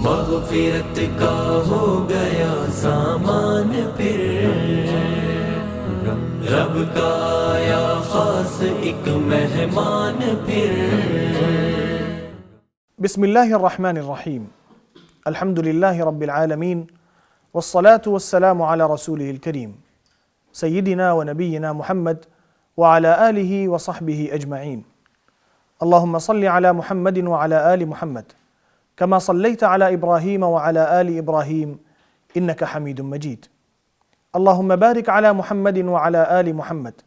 مغفرت کا ہو گیا سامان پھر، رب کا آیا خاص ایک مہمان پھر۔ بسم اللہ الرحمن الرحیم، الحمد للہ رب العالمین، والصلاة والسلام علی رسولہ الکریم سیدنا و نبینا محمد وعلی آلہ وصحبہ اجمعین۔ اللہم صل علی محمد وعلی آل محمد کما صلیت علی ابراہیم وعلی آل ابراہیم انک حمید مجید۔ اللہم بارک علی محمد وعلی آل محمد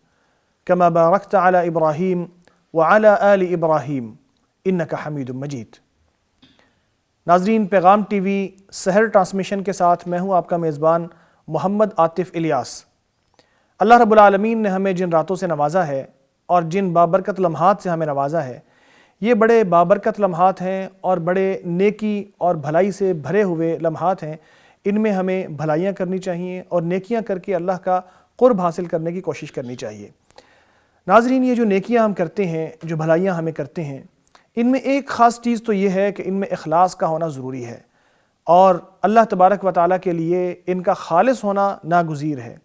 کما بارکت علی ابراہیم وعلی آل ابراہیم انک حمید مجید۔ ناظرین، پیغام ٹی وی سحر ٹرانسمیشن کے ساتھ میں ہوں آپ کا میزبان محمد عاطف الیاس۔ اللہ رب العالمین نے ہمیں جن راتوں سے نوازا ہے اور جن بابرکت لمحات سے ہمیں نوازا ہے، یہ بڑے بابرکت لمحات ہیں اور بڑے نیکی اور بھلائی سے بھرے ہوئے لمحات ہیں۔ ان میں ہمیں بھلائیاں کرنی چاہیے اور نیکیاں کر کے اللہ کا قرب حاصل کرنے کی کوشش کرنی چاہیے۔ ناظرین، یہ جو نیکیاں ہم کرتے ہیں، جو بھلائیاں ہمیں کرتے ہیں، ان میں ایک خاص چیز تو یہ ہے کہ ان میں اخلاص کا ہونا ضروری ہے اور اللہ تبارک و تعالیٰ کے لیے ان کا خالص ہونا ناگزیر ہے۔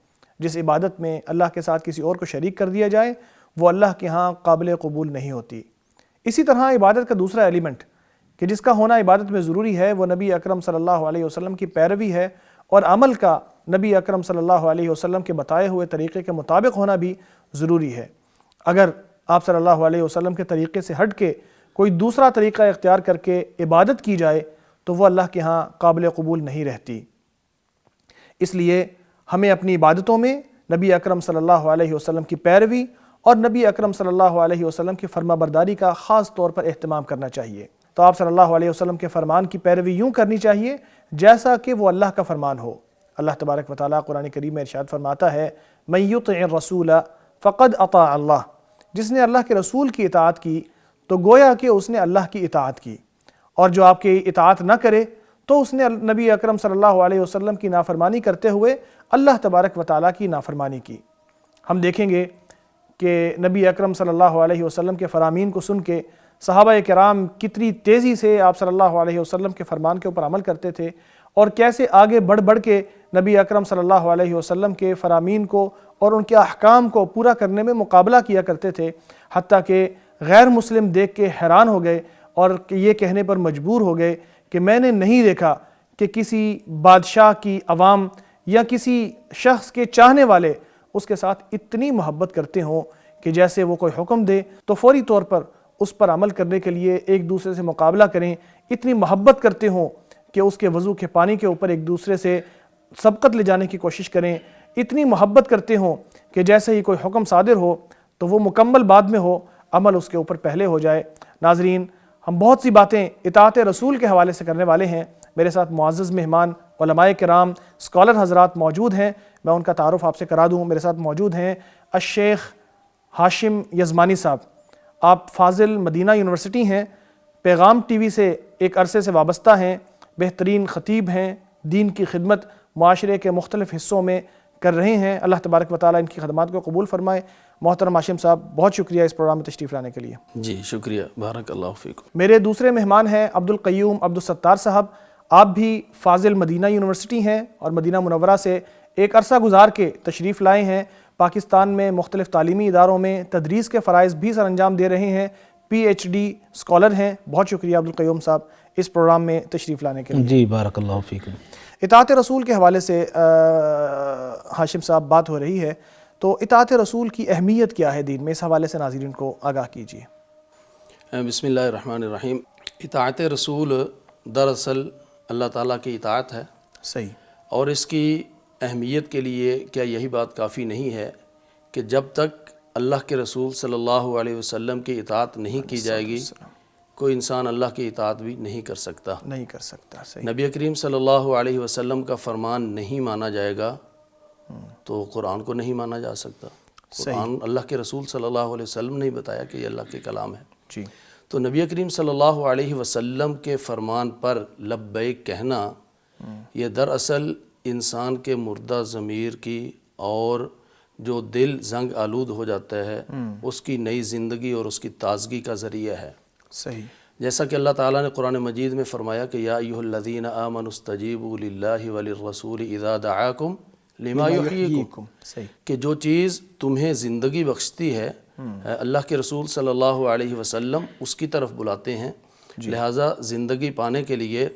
جس عبادت میں اللہ کے ساتھ کسی اور کو شریک کر دیا جائے وہ اللہ کے ہاں قابل قبول نہیں ہوتی۔ اسی طرح عبادت کا دوسرا ایلیمنٹ کہ جس کا ہونا عبادت میں ضروری ہے وہ نبی اکرم صلی اللہ علیہ وسلم کی پیروی ہے، اور عمل کا نبی اکرم صلی اللہ علیہ وسلم کے بتائے ہوئے طریقے کے مطابق ہونا بھی ضروری ہے۔ اگر آپ صلی اللہ علیہ وسلم کے طریقے سے ہٹ کے کوئی دوسرا طریقہ اختیار کر کے عبادت کی جائے تو وہ اللہ کے ہاں قابل قبول نہیں رہتی۔ اس لیے ہمیں اپنی عبادتوں میں نبی اکرم صلی اللہ علیہ وسلم کی پیروی اور نبی اکرم صلی اللہ علیہ وسلم کی فرما برداری کا خاص طور پر اہتمام کرنا چاہیے۔ تو آپ صلی اللہ علیہ وسلم کے فرمان کی پیروی یوں کرنی چاہیے جیسا کہ وہ اللہ کا فرمان ہو۔ اللہ تبارک و تعالیٰ قرآن کریم میں ارشاد فرماتا ہے، مَن یُطِعِ الرَّسُولَ فَقَدْ أَطَاعَ اللَّهَ، جس نے اللہ کے رسول کی اطاعت کی تو گویا کہ اس نے اللہ کی اطاعت کی، اور جو آپ کی اطاعت نہ کرے تو اس نے نبی اکرم صلی اللہ علیہ وسلم کی نافرمانی کرتے ہوئے اللہ تبارک و تعالیٰ کی نافرمانی کی۔ ہم دیکھیں گے کہ نبی اکرم صلی اللہ علیہ وسلم کے فرامین کو سن کے صحابہ کرام کتنی تیزی سے آپ صلی اللہ علیہ وسلم کے فرمان کے اوپر عمل کرتے تھے، اور کیسے آگے بڑھ بڑھ کے نبی اکرم صلی اللہ علیہ وسلم کے فرامین کو اور ان کے احکام کو پورا کرنے میں مقابلہ کیا کرتے تھے، حتیٰ کہ غیر مسلم دیکھ کے حیران ہو گئے اور یہ کہنے پر مجبور ہو گئے کہ میں نے نہیں دیکھا کہ کسی بادشاہ کی عوام یا کسی شخص کے چاہنے والے اس کے ساتھ اتنی محبت کرتے ہوں کہ جیسے وہ کوئی حکم دے تو فوری طور پر اس پر عمل کرنے کے لیے ایک دوسرے سے مقابلہ کریں، اتنی محبت کرتے ہوں کہ اس کے وضو کے پانی کے اوپر ایک دوسرے سے سبقت لے جانے کی کوشش کریں، اتنی محبت کرتے ہوں کہ جیسے ہی کوئی حکم صادر ہو تو وہ مکمل بعد میں ہو، عمل اس کے اوپر پہلے ہو جائے۔ ناظرین، ہم بہت سی باتیں اطاعت رسول کے حوالے سے کرنے والے ہیں۔ میرے ساتھ معزز مہمان علماء کرام، اسکالر حضرات موجود ہیں، میں ان کا تعارف آپ سے کرا دوں۔ میرے ساتھ موجود ہیں الشیخ ہاشم یزمانی صاحب، آپ فاضل مدینہ یونیورسٹی ہیں، پیغام ٹی وی سے ایک عرصے سے وابستہ ہیں، بہترین خطیب ہیں، دین کی خدمت معاشرے کے مختلف حصوں میں کر رہے ہیں۔ اللہ تبارک و تعالیٰ ان کی خدمات کو قبول فرمائے۔ محترم ہاشم صاحب، بہت شکریہ اس پروگرام میں تشریف لانے کے لیے۔ جی شکریہ، بارک اللہ فیکم۔ میرے دوسرے مہمان ہیں عبدالقیوم عبدالستار صاحب، آپ بھی فاضل مدینہ یونیورسٹی ہیں اور مدینہ منورہ سے ایک عرصہ گزار کے تشریف لائے ہیں، پاکستان میں مختلف تعلیمی اداروں میں تدریس کے فرائض بھی سر انجام دے رہے ہیں، پی ایچ ڈی اسکالر ہیں۔ بہت شکریہ عبدالقیوم صاحب اس پروگرام میں تشریف لانے کے لیے۔ جی بارک اللہ فیکم۔ اطاعت رسول کے حوالے سے ہاشم صاحب بات ہو رہی ہے، تو اطاعت رسول کی اہمیت کیا ہے دین میں؟ اس حوالے سے ناظرین کو آگاہ کیجیے۔ بسم اللہ الرحمن الرحیم۔ اطاعت رسول دراصل اللہ تعالیٰ کی اطاعت ہے۔ صحیح۔ اور اس کی اہمیت کے لیے کیا یہی بات کافی نہیں ہے کہ جب تک اللہ کے رسول صلی اللہ علیہ وسلم کی اطاعت نہیں کی جائے گی کوئی انسان اللہ کی اطاعت بھی نہیں کر سکتا۔ صحیح۔ نبی کریم صلی اللہ علیہ وسلم کا فرمان نہیں مانا جائے گا تو قرآن کو نہیں مانا جا سکتا۔ قرآن اللہ کے رسول صلی اللہ علیہ وسلم نے بتایا کہ یہ اللہ کے کلام ہے۔ جی۔ تو نبی کریم صلی اللہ علیہ وسلم کے فرمان پر لبیک کہنا یہ دراصل انسان کے مردہ ضمیر کی اور جو دل زنگ آلود ہو جاتا ہے اس کی نئی زندگی اور اس کی تازگی کا ذریعہ ہے۔ صحیح۔ جیسا کہ اللہ تعالیٰ نے قرآن مجید میں فرمایا کہ یا ایھا الذین آمنوا استجیبوا للہ وللرسول اذا دعاکم لما یحییکم، صحیح، کہ جو چیز تمہیں زندگی بخشتی ہے اللہ کے رسول صلی اللہ علیہ وسلم اس کی طرف بلاتے ہیں، لہٰذا زندگی پانے کے لیے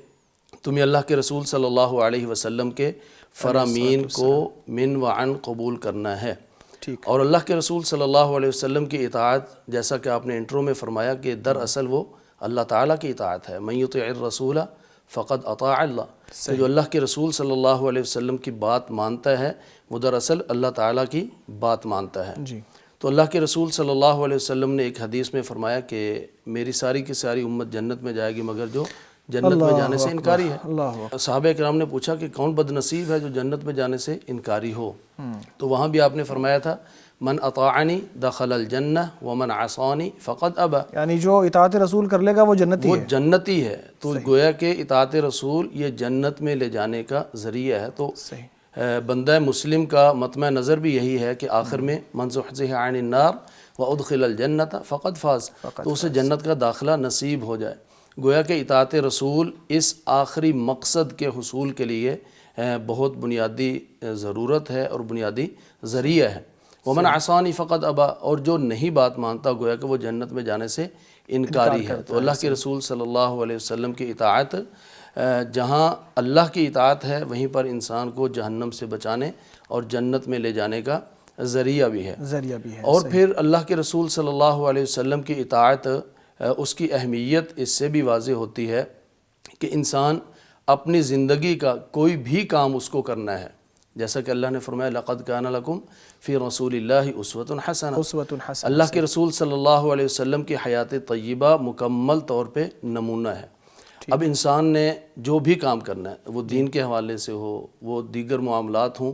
تمہیں اللہ کے رسول صلی اللہ علیہ وسلم کے فرامین کو من وعن قبول کرنا ہے، ٹھیک، اور اللہ کے رسول صلی اللہ علیہ وسلم کی اطاعت، جیسا کہ آپ نے انٹرو میں فرمایا کہ دراصل وہ اللہ تعالیٰ کی اطاعت ہے، من یطع الرسول فقد اطاع اللہ، کہ جو اللہ کے رسول صلی اللہ علیہ وسلم کی بات مانتا ہے وہ دراصل اللہ تعالیٰ کی بات مانتا ہے۔ جی، تو اللہ کے رسول صلی اللہ علیہ وسلم نے ایک حدیث میں فرمایا کہ میری ساری کی ساری امت جنت میں جائے گی مگر جو جنت میں جانے سے انکاری ہے۔ اللہ، صحابہ کرام نے پوچھا کہ کون بد نصیب ہے جو جنت میں جانے سے انکاری ہو، تو وہاں بھی آپ نے فرمایا تھا من اطاعنی دخل الجنہ ومن عصانی فقد ابا، یعنی جو اطاعت رسول کر لے گا وہ جنتی وہ ہے، جنتی ہے۔ تو گویا کہ اطاعت رسول یہ جنت میں لے جانے کا ذریعہ ہے۔ تو صحیح، بندہ مسلم کا مطمع نظر بھی یہی ہے کہ آخر میں من زحزح عن النار وادخل الجنۃ فقد فاز، تو اسے جنت کا داخلہ نصیب ہو جائے۔ گویا کہ اطاعت رسول اس آخری مقصد کے حصول کے لیے بہت بنیادی ضرورت ہے اور بنیادی ذریعہ ہے۔ ومن عصانی فقد ابا، اور جو نہیں بات مانتا گویا کہ وہ جنت میں جانے سے انکاری ہے۔ تو اللہ کے رسول صلی اللہ علیہ وسلم کی اطاعت، جہاں اللہ کی اطاعت ہے وہیں پر انسان کو جہنم سے بچانے اور جنت میں لے جانے کا ذریعہ بھی ہے۔ ذریعہ بھی ہے، اور پھر اللہ کے رسول صلی اللہ علیہ وسلم کی اطاعت، اس کی اہمیت اس سے بھی واضح ہوتی ہے کہ انسان اپنی زندگی کا کوئی بھی کام اس کو کرنا ہے، جیسا کہ اللہ نے فرمایا لقد کان لکم فی رسول اللہ اسوۃ حسنہ، اسوۃ حسنہ، اللہ کے رسول صلی اللہ علیہ وسلم کی حیات طیبہ مکمل طور پہ نمونہ ہے۔ اب انسان نے جو بھی کام کرنا ہے، وہ دین کے حوالے سے ہو، وہ دیگر معاملات ہوں،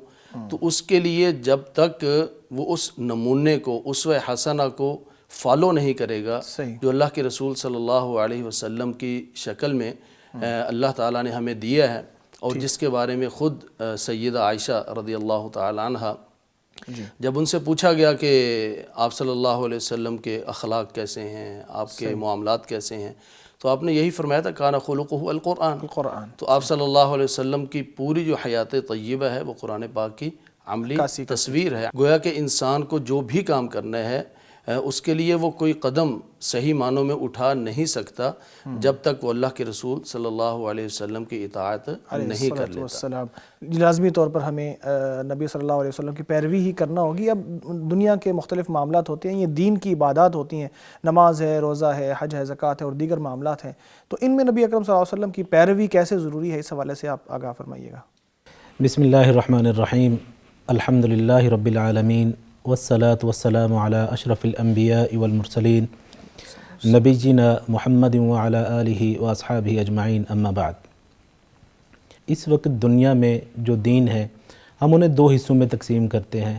تو اس کے لیے جب تک وہ اس نمونے کو، اسوہ حسنہ کو فالو نہیں کرے گا صحیح، جو اللہ کے رسول صلی اللہ علیہ وسلم کی شکل میں اللہ تعالیٰ نے ہمیں دیا ہے، اور جس کے بارے میں خود سیدہ عائشہ رضی اللہ تعالی عنہ جب ان سے پوچھا گیا کہ آپ صلی اللہ علیہ وسلم کے اخلاق کیسے ہیں، آپ کے معاملات کیسے ہیں، تو آپ نے یہی فرمایا تھا کان خلقہ القرآن، القرآن، تو آپ صلی اللہ علیہ وسلم کی پوری جو حیات طیبہ ہے وہ قرآن پاک کی عملی تصویر ہے۔ گویا کہ انسان کو جو بھی کام کرنا ہے اس کے لیے وہ کوئی قدم صحیح معنوں میں اٹھا نہیں سکتا جب تک وہ اللہ کے رسول صلی اللہ علیہ وسلم کی اطاعت نہیں کر لیتا۔ لازمی طور پر ہمیں نبی صلی اللہ علیہ وسلم کی پیروی ہی کرنا ہوگی۔ اب دنیا کے مختلف معاملات ہوتے ہیں، یہ دین کی عبادات ہوتی ہیں، نماز ہے، روزہ ہے، حج ہے، زکوٰۃ ہے اور دیگر معاملات ہیں، تو ان میں نبی اکرم صلی اللہ علیہ وسلم کی پیروی کیسے ضروری ہے، اس حوالے سے آپ آگاہ فرمائیے گا۔ بسم اللہ الرحمن الرحیم، الحمد للہ رب العالمین، والصلاة والسلام علی اشرف الانبیاء والمرسلین نبینا محمد وعلی آلہ واصحابہ اجمعین، اما بعد۔ اس وقت دنیا میں جو دین ہے ہم انہیں دو حصوں میں تقسیم کرتے ہیں،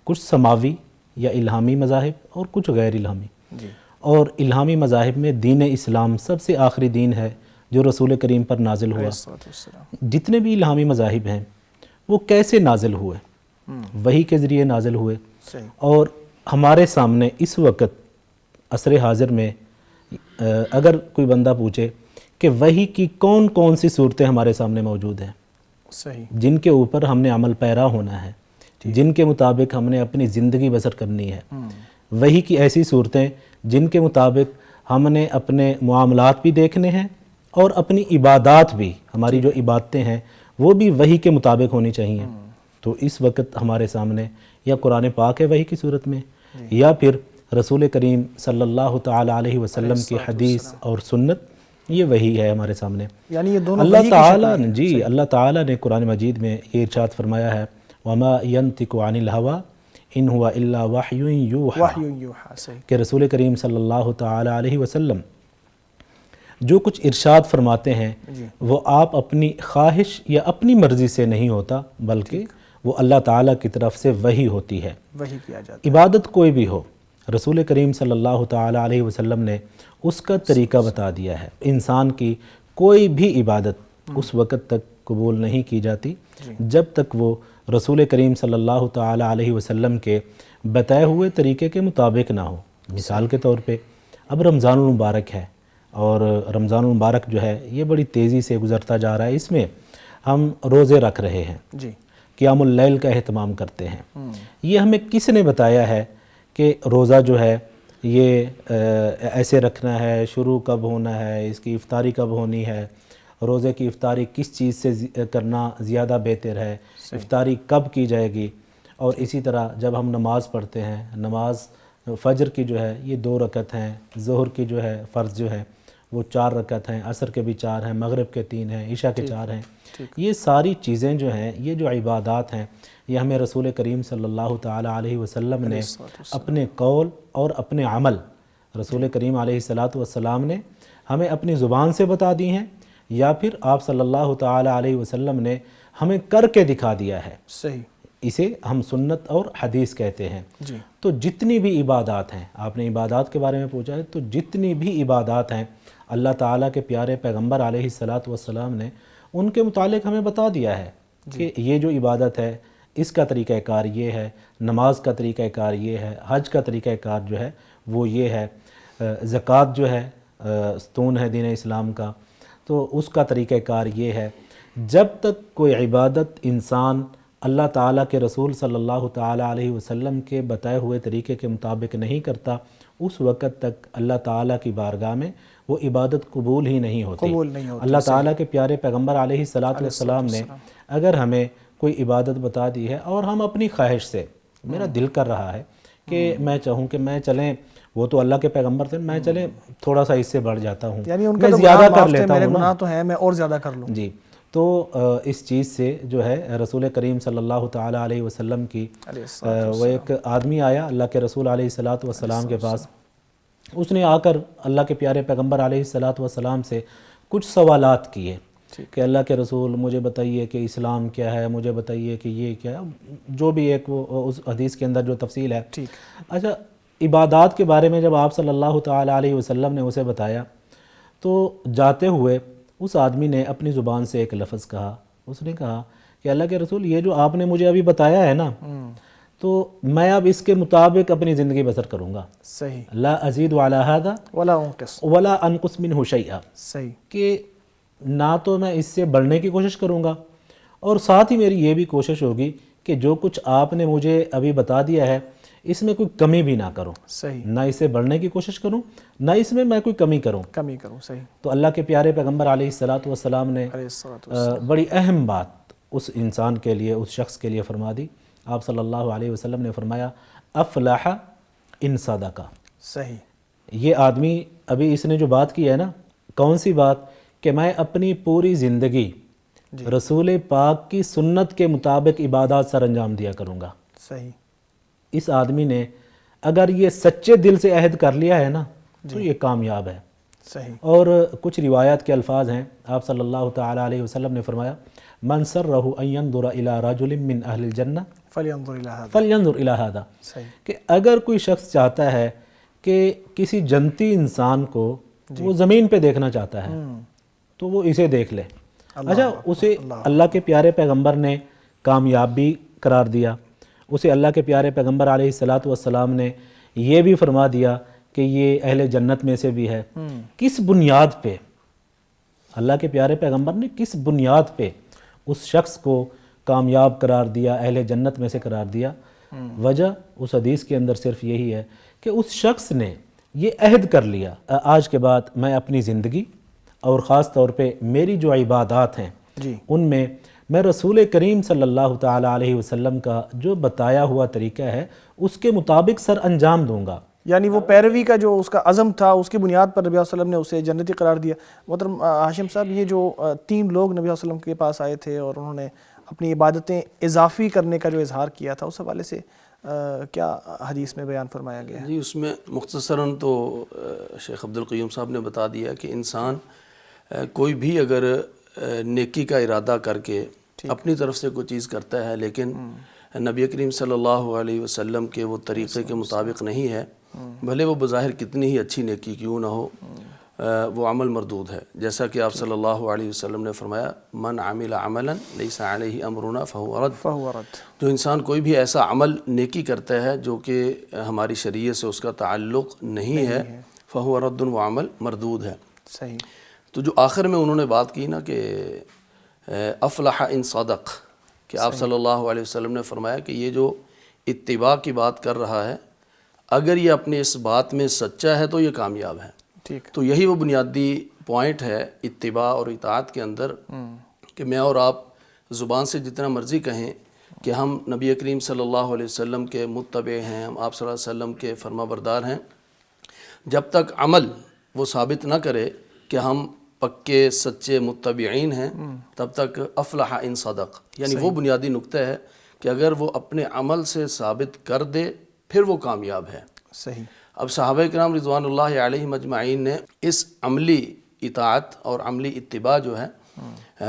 کچھ سماوی یا الہامی مذاہب اور کچھ غیر الہامی۔ اور الہامی مذاہب میں دین اسلام سب سے آخری دین ہے جو رسول کریم پر نازل ہوا۔ جتنے بھی الہامی مذاہب ہیں وہ کیسے نازل ہوئے؟ وحی کے ذریعے نازل ہوئے، اور ہمارے سامنے اس وقت عصر حاضر میں اگر کوئی بندہ پوچھے کہ وحی کی کون کون سی صورتیں ہمارے سامنے موجود ہیں جن کے اوپر ہم نے عمل پیرا ہونا ہے، جن کے مطابق ہم نے اپنی زندگی بسر کرنی ہے، وحی کی ایسی صورتیں جن کے مطابق ہم نے اپنے معاملات بھی دیکھنے ہیں اور اپنی عبادات بھی، ہماری جو عبادتیں ہیں وہ بھی وحی کے مطابق ہونی چاہیے۔ تو اس وقت ہمارے سامنے یا قرآن پاک ہے وحی کی صورت میں، یا پھر رسول کریم صلی اللہ تعالی علیہ وسلم کی حدیث اور سنت، یہ وحی ہے ہمارے سامنے۔ یعنی یہ دونوں اللہ تعالیٰ نے اللہ تعالیٰ نے قرآن مجید میں یہ ارشاد فرمایا ہے وَمَا يَنْتِقُ عَنِ الْهَوَىٰ إِنْ هُوَ إِلَّا وَحْيٌ يُوحَىٰ، کہ رسول کریم صلی اللہ تعالی علیہ وسلم جو کچھ ارشاد فرماتے ہیں وہ آپ اپنی خواہش یا اپنی مرضی سے نہیں ہوتا، بلکہ وہ اللہ تعالیٰ کی طرف سے وحی ہوتی ہے۔ وحی کیا جاتا ہے۔ عبادت کوئی بھی ہو، رسول کریم صلی اللہ تعالی علیہ وسلم نے اس کا طریقہ بتا دیا ہے۔ انسان کی کوئی بھی عبادت اس وقت تک قبول نہیں کی جاتی جب تک وہ رسول کریم صلی اللہ تعالی علیہ وسلم کے بتائے ہوئے طریقے کے مطابق نہ ہو۔ مثال کے طور پہ اب رمضان المبارک ہے، اور رمضان المبارک جو ہے یہ بڑی تیزی سے گزرتا جا رہا ہے، اس میں ہم روزے رکھ رہے ہیں، جی، قیام اللیل کا اہتمام کرتے ہیں۔ یہ ہمیں کس نے بتایا ہے کہ روزہ جو ہے یہ ایسے رکھنا ہے، شروع کب ہونا ہے، اس کی افطاری کب ہونی ہے، روزے کی افطاری کس چیز سے کرنا زیادہ بہتر ہے، افطاری کب کی جائے گی؟ اور اسی طرح جب ہم نماز پڑھتے ہیں، نماز فجر کی جو ہے یہ 2 رکعت ہیں، ظہر کی جو ہے فرض جو ہے وہ 4 رکعت ہیں، عصر کے بھی 4 ہیں، مغرب کے 3 ہیں، عشاء کے 4 ہیں۔ یہ ساری چیزیں جو ہیں، یہ جو عبادات ہیں، یہ ہمیں رسول کریم صلی اللہ تعالیٰ علیہ وسلم نے اپنے قول اور اپنے عمل، رسول کریم علیہ السلام نے ہمیں اپنی زبان سے بتا دی ہیں، یا پھر آپ صلی اللہ تعالیٰ علیہ وسلم نے ہمیں کر کے دکھا دیا ہے۔ صحیح، اسے ہم سنت اور حدیث کہتے ہیں۔ جی، تو جتنی بھی عبادات ہیں، آپ نے عبادات کے بارے میں پوچھا ہے، تو جتنی بھی عبادات ہیں اللہ تعالیٰ کے پیارے پیغمبر علیہ السلام نے ان کے متعلق ہمیں بتا دیا ہے کہ یہ جو عبادت ہے اس کا طریقہ کار یہ ہے، نماز کا طریقہ کار یہ ہے، حج کا طریقہ کار جو ہے وہ یہ ہے، زکوٰۃ جو ہے ستون ہے دین اسلام کا، تو اس کا طریقہ کار یہ ہے۔ جب تک کوئی عبادت انسان اللہ تعالیٰ کے رسول صلی اللہ تعالیٰ علیہ وسلم کے بتائے ہوئے طریقے کے مطابق نہیں کرتا، اس وقت تک اللہ تعالیٰ کی بارگاہ میں وہ عبادت قبول ہی نہیں ہوتی۔ اللہ تعالیٰ کے پیارے پیغمبر علیہ السلام نے اگر ہمیں کوئی عبادت بتا دی ہے اور ہم اپنی خواہش سے، میرا دل کر رہا ہے کہ میں چاہوں کہ میں چلیں، وہ تو اللہ کے پیغمبر تھے، میں چلیں تھوڑا سا اس سے بڑھ جاتا ہوں، یعنی ان کا میں تو زیادہ گناہ کر معاف تھے، لیتا میرے ہوں نا۔ گناہ تو ہیں، میں اور زیادہ کر لوں۔ جی، تو اس چیز سے جو ہے رسول کریم صلی اللہ تعالیٰ علیہ وسلم کی وہ ایک آدمی آیا اللہ کے رسول علیہ السلام کے پاس، اس نے آ کر اللہ کے پیارے پیغمبر علیہ السلام سے کچھ سوالات کیے کہ اللہ کے رسول مجھے بتائیے کہ اسلام کیا ہے، مجھے بتائیے کہ یہ کیا ہے، جو بھی ایک وہ اس حدیث کے اندر جو تفصیل ہے۔ اچھا، عبادات کے بارے میں جب آپ صلی اللہ تعالیٰ علیہ وسلم نے اسے بتایا تو جاتے ہوئے اس آدمی نے اپنی زبان سے ایک لفظ کہا، اس نے کہا کہ اللہ کے رسول یہ جو آپ نے مجھے ابھی بتایا ہے نا، تو میں اب اس کے مطابق اپنی زندگی بسر کروں گا۔ صحیح، لا ازید علی ھذا ولا انقص، ولا انقص منہ شیئا، صحیح، کہ نہ تو میں اس سے بڑھنے کی کوشش کروں گا، اور ساتھ ہی میری یہ بھی کوشش ہوگی کہ جو کچھ آپ نے مجھے ابھی بتا دیا ہے اس میں کوئی کمی بھی نہ کروں، صحیح، نہ اس سے بڑھنے کی کوشش کروں، نہ اس میں کوئی کمی کروں۔ صحیح، تو اللہ کے پیارے پیغمبر علیہ السلام نے بڑی اہم بات اس انسان کے لیے، اس شخص کے لیے فرما دی۔ آپ صلی اللہ علیہ وسلم نے فرمایا افلح ان صدقہ۔ صحیح، یہ آدمی ابھی اس نے جو بات کی ہے نا، کون سی بات؟ کہ میں اپنی پوری زندگی رسول پاک کی سنت کے مطابق عبادات سر انجام دیا کروں گا۔ صحیح، اس آدمی نے اگر یہ سچے دل سے عہد کر لیا ہے نا تو یہ کامیاب ہے۔ صحیح، اور کچھ روایات کے الفاظ ہیں، آپ صلی اللہ تعالیٰ علیہ وسلم نے فرمایا من سرہ ان ينظر الى رجل من اہل الجنہ فلینظر الی ھذا، فلینظر الی ھذا، صحیح، کہ اگر کوئی شخص چاہتا ہے کہ کسی جنتی انسان کو وہ زمین پہ دیکھنا چاہتا ہے تو وہ اسے دیکھ لے۔ اچھا، اسے اللہ کے پیارے پیغمبر نے کامیاب بھی قرار دیا، اسے اللہ کے پیارے پیغمبر علیہ السلام نے یہ بھی فرما دیا کہ یہ اہل جنت میں سے بھی ہے۔ کس بنیاد پہ اللہ کے پیارے پیغمبر نے کس بنیاد پہ اس شخص کو کامیاب قرار دیا، اہل جنت میں سے قرار دیا؟ وجہ اس حدیث کے اندر صرف یہی ہے کہ اس شخص نے یہ عہد کر لیا آج کے بعد میں اپنی زندگی اور خاص طور پہ میری جو عبادات ہیں ان میں رسول کریم صلی اللہ تعالیٰ علیہ وسلم کا جو بتایا ہوا طریقہ ہے اس کے مطابق سر انجام دوں گا۔ یعنی وہ پیروی کا جو اس کا عزم تھا اس کی بنیاد پر نبی صلی اللہ علیہ وسلم نے اسے جنتی قرار دیا۔ محترم ہاشم صاحب، یہ جو 3 لوگ نبی صلی اللہ علیہ وسلم کے پاس آئے تھے اور انہوں نے اپنی عبادتیں اضافی کرنے کا جو اظہار کیا تھا، اس حوالے سے کیا حدیث میں بیان فرمایا گیا ہے؟ جی، اس میں مختصراً تو شیخ عبدالقیوم صاحب نے بتا دیا کہ انسان کوئی بھی اگر نیکی کا ارادہ کر کے اپنی طرف سے کوئی چیز کرتا ہے لیکن نبی کریم صلی اللہ علیہ وسلم کے وہ طریقے کے مطابق نہیں ہے، بھلے وہ بظاہر کتنی ہی اچھی نیکی کیوں نہ ہو، وہ عمل مردود ہے۔ جیسا کہ آپ صلی اللہ علیہ وسلم نے فرمایا من عمل عملا لیس علیہ امرنا فہو رد، جو انسان کوئی بھی ایسا عمل نیکی کرتا ہے جو کہ ہماری شریعت سے اس کا تعلق نہیں ہے، فہو رد، وہ عمل مردود ہے۔ صحیح. تو جو آخر میں انہوں نے بات کی نا کہ افلح ان صدق، کہ آپ صلی اللہ علیہ وسلم نے فرمایا کہ یہ جو اتباع کی بات کر رہا ہے اگر یہ اپنی اس بات میں سچا ہے تو یہ کامیاب ہے. ٹھیک. تو یہی وہ بنیادی پوائنٹ ہے اتباع اور اطاعت کے اندر کہ میں اور آپ زبان سے جتنا مرضی کہیں کہ ہم نبی کریم صلی اللہ علیہ وسلم کے متبع ہیں، ہم آپ صلی اللہ علیہ وسلم کے فرما بردار ہیں، جب تک عمل وہ ثابت نہ کرے کہ ہم پکے سچے متبعین ہیں تب تک افلح ان صدق. یعنی وہ بنیادی نقطہ ہے کہ اگر وہ اپنے عمل سے ثابت کر دے پھر وہ کامیاب ہے. صحیح. اب صحابہ کرام رضوان اللہ علیہم اجمعین نے اس عملی اطاعت اور عملی اتباع جو ہے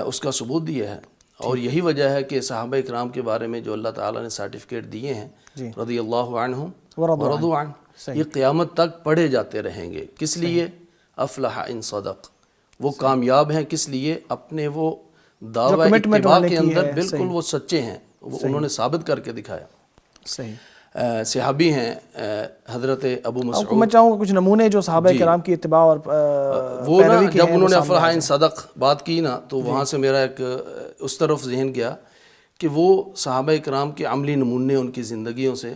اس کا ثبوت دیا ہے، اور یہی وجہ ہے کہ صحابہ کرام کے بارے میں جو اللہ تعالیٰ نے سرٹیفکیٹ دیے ہیں رضی اللہ عنہم ورضوا عنہ، یہ قیامت تک پڑھے جاتے رہیں گے. کس لیے؟ افلح ان صدق، وہ کامیاب ہیں. کس لیے؟ اپنے وہ دعوی اتباع کے اندر بالکل وہ سچے ہیں، وہ انہوں نے ثابت کر کے دکھایا. صحیح. صحابی ہیں حضرت ابو مسعود. میں چاہوں گا کچھ نمونے جو صحابہ کرام کی اتباع اور وہ نا جب انہوں نے افلح ان صدق بات کی نا تو وہاں سے میرا ایک اس طرف ذہن گیا کہ وہ صحابہ کرام کے عملی نمونے ان کی زندگیوں سے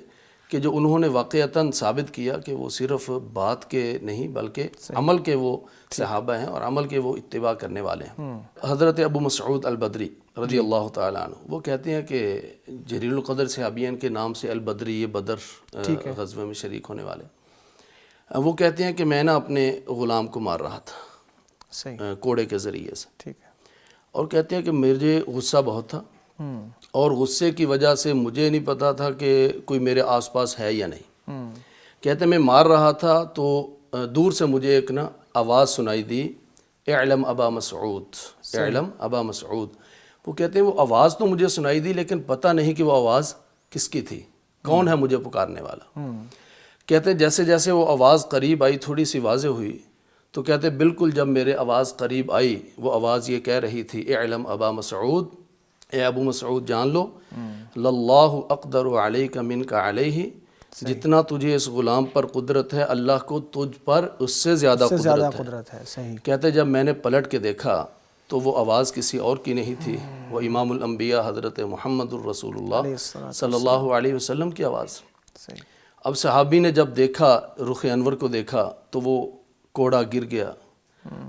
کہ جو انہوں نے واقعتاً ثابت کیا کہ وہ صرف بات کے نہیں بلکہ عمل کے وہ صحابہ ہیں اور عمل کے وہ اتباع کرنے والے ہیں. حضرت ابو مسعود البدری رضی اللہ تعالیٰ عنہ وہ کہتے ہیں کہ جلیل القدر صحابیین کے نام سے البدری، یہ بدر غزوے میں شریک ہونے والے. وہ کہتے ہیں کہ میں نا اپنے غلام کو مار رہا تھا کوڑے کے ذریعے سے. ٹھیک ہے. اور کہتے ہیں کہ مجھے غصہ بہت تھا اور غصے کی وجہ سے مجھے نہیں پتا تھا کہ کوئی میرے آس پاس ہے یا نہیں. کہتے ہیں میں مار رہا تھا تو دور سے مجھے ایک نا آواز سنائی دی، اعلم ابا مسعود، اعلم ابا مسعود. وہ کہتے ہیں وہ آواز تو مجھے سنائی دی لیکن پتہ نہیں کہ وہ آواز کس کی تھی، کون ہے مجھے پکارنے والا. کہتے ہیں جیسے جیسے وہ آواز قریب آئی تھوڑی سی واضح ہوئی تو کہتے ہیں بالکل جب میرے آواز قریب آئی وہ آواز یہ کہہ رہی تھی، اعلم ابا مسعود، اے ابو مسعود جان لو، للہ اقدر علیک منک علیہ، جتنا تجھے اس غلام پر قدرت ہے اللہ کو تجھ پر اس سے زیادہ قدرت ہے. صحیح. کہتے جب میں نے پلٹ کے دیکھا تو وہ آواز کسی اور کی نہیں تھی، وہ امام الانبیاء حضرت محمد الرسول اللہ صلی اللہ علیہ وسلم کی آواز. صحیح. اب صحابی نے جب دیکھا رخ انور کو دیکھا تو وہ کوڑا گر گیا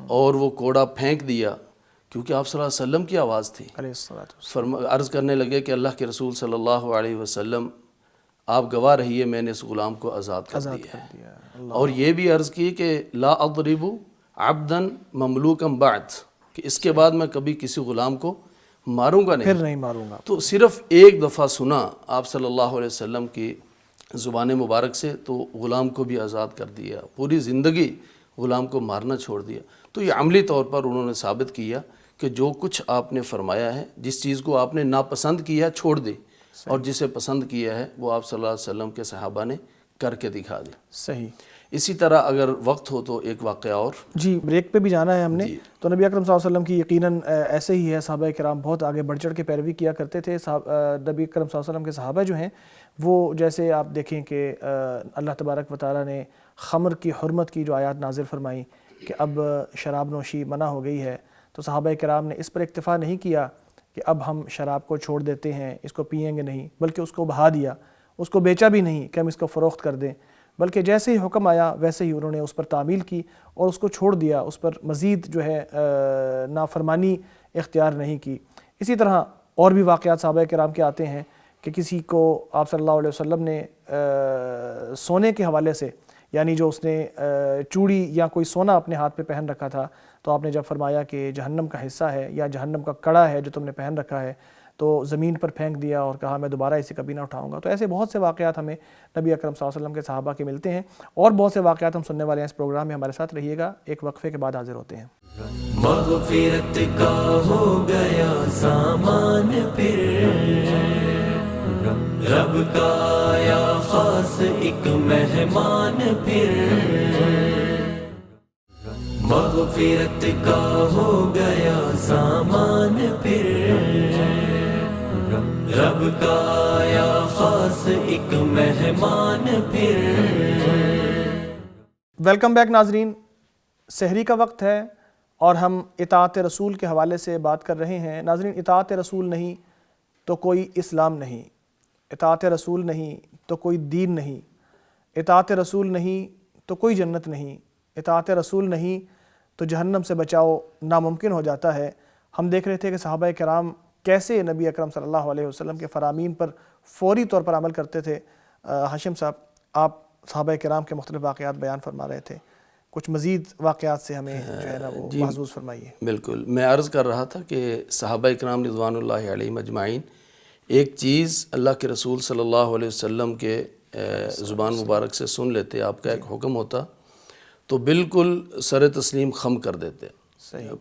اور وہ کوڑا پھینک دیا کیونکہ آپ صلی اللہ علیہ وسلم کی آواز تھی. عرض کرنے لگے کہ اللہ کے رسول صلی اللہ علیہ وسلم آپ گواہ رہیے میں نے اس غلام کو آزاد کر دیا ہے. اور یہ بھی عرض کی کہ لا اضرب عبدا مملوکا بعد، کہ اس کے بعد میں کبھی کسی غلام کو ماروں گا نہیں، پھر نہیں ماروں گا. تو صرف ایک دفعہ سنا آپ صلی اللہ علیہ وسلم کی زبان مبارک سے تو غلام کو بھی آزاد کر دیا، پوری زندگی غلام کو مارنا چھوڑ دیا. تو یہ عملی طور پر انہوں نے ثابت کیا کہ جو کچھ آپ نے فرمایا ہے، جس چیز کو آپ نے ناپسند کیا چھوڑ دی اور جسے پسند کیا ہے وہ آپ صلی اللہ علیہ وسلم کے صحابہ نے کر کے دکھا دی. صحیح. اسی طرح اگر وقت ہو تو ایک واقعہ اور. جی بریک پہ بھی جانا ہے ہم نے. تو نبی اکرم صلی اللہ علیہ وسلم کی یقیناً ایسے ہی ہے، صحابہ کرام بہت آگے بڑھ چڑھ کے پیروی کیا کرتے تھے. نبی اکرم صلی اللہ علیہ وسلم کے صحابہ جو ہیں وہ جیسے آپ دیکھیں کہ اللہ تبارک و تعالیٰ نے خمر کی حرمت کی جو آیات نازل فرمائیں کہ اب شراب نوشی منع ہو گئی ہے، تو صحابہ کرام نے اس پر اکتفا نہیں کیا کہ اب ہم شراب کو چھوڑ دیتے ہیں، اس کو پئیں گے نہیں، بلکہ اس کو بہا دیا، اس کو بیچا بھی نہیں کہ ہم اس کو فروخت کر دیں، بلکہ جیسے ہی حکم آیا ویسے ہی انہوں نے اس پر تعمیل کی اور اس کو چھوڑ دیا، اس پر مزید جو ہے نافرمانی اختیار نہیں کی. اسی طرح اور بھی واقعات صحابہ کرام کے آتے ہیں کہ کسی کو آپ صلی اللہ علیہ وسلم نے سونے کے حوالے سے، یعنی جو اس نے چوڑی یا کوئی سونا اپنے ہاتھ پہ پہن رکھا تھا، تو آپ نے جب فرمایا کہ جہنم کا حصہ ہے یا جہنم کا کڑا ہے جو تم نے پہن رکھا ہے، تو زمین پر پھینک دیا اور کہا میں دوبارہ اسے کبھی نہ اٹھاؤں گا. تو ایسے بہت سے واقعات ہمیں نبی اکرم صلی اللہ علیہ وسلم کے صحابہ کے ملتے ہیں، اور بہت سے واقعات ہم سننے والے ہیں اس پروگرام میں. ہمارے ساتھ رہیے گا، ایک وقفے کے بعد حاضر ہوتے ہیں. مغفرت کا ہو گیا سامان پھر، رب کا آیا خاص ایک مہمان پھر، مغفرت کا ہو گیا سامان پھر، رب کا آیا خاص ایک مہمان پھر. ویلکم بیک ناظرین. سحری کا وقت ہے اور ہم اطاعت رسول کے حوالے سے بات کر رہے ہیں۔ ناظرین، اطاعت رسول نہیں تو کوئی اسلام نہیں، اطاعت رسول نہیں تو کوئی دین نہیں، اطاعت رسول نہیں تو کوئی جنت نہیں، اطاعت رسول نہیں تو جہنم سے بچاؤ ناممکن ہو جاتا ہے۔ ہم دیکھ رہے تھے کہ صحابہ کرام کیسے نبی اکرم صلی اللہ علیہ وسلم کے فرامین پر فوری طور پر عمل کرتے تھے۔ ہاشم صاحب، آپ صحابہ کرام کے مختلف واقعات بیان فرما رہے تھے، کچھ مزید واقعات سے ہمیں جو ہے نا وہ محظوظ فرمائیے۔ بالکل، میں عرض کر رہا تھا کہ صحابہ اکرام رضوان اللہ علیہم اجمعین ایک چیز اللہ کے رسول صلی اللہ علیہ وسلم کے زبان مبارک سے سن لیتے، آپ کا ایک حکم ہوتا تو بالکل سر تسلیم خم کر دیتے۔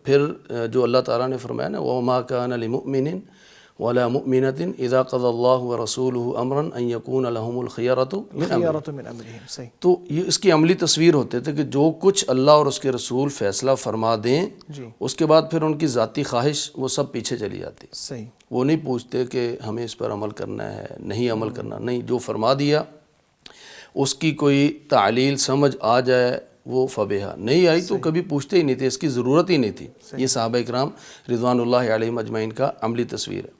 پھر جو اللہ تعالیٰ نے فرمایا نا وَمَا كَانَ لِمُؤْمِنٍ وَلَا مُؤْمِنَةٍ إِذَا قَضَى اللَّهُ وَرَسُولُهُ أَمْرًا أَن يَكُونَ لَهُمُ الْخِيَرَةُ مِنْ أَمْرِهِمْ۔ تو یہ اس کی عملی تصویر ہوتے تھے کہ جو کچھ اللہ اور اس کے رسول فیصلہ فرما دیں اس کے بعد پھر ان کی ذاتی خواہش وہ سب پیچھے چلی جاتی۔ وہ نہیں پوچھتے کہ ہمیں اس پر عمل کرنا ہے نہیں عمل کرنا، نہیں، جو فرما دیا اس کی کوئی تعلیل سمجھ آ جائے وہ فبیہا، نہیں آئی تو کبھی پوچھتے ہی نہیں تھے، اس کی ضرورت ہی نہیں تھی۔ یہ صحابہ اکرام رضوان اللہ علیہم اجمعین کا عملی تصویر ہے۔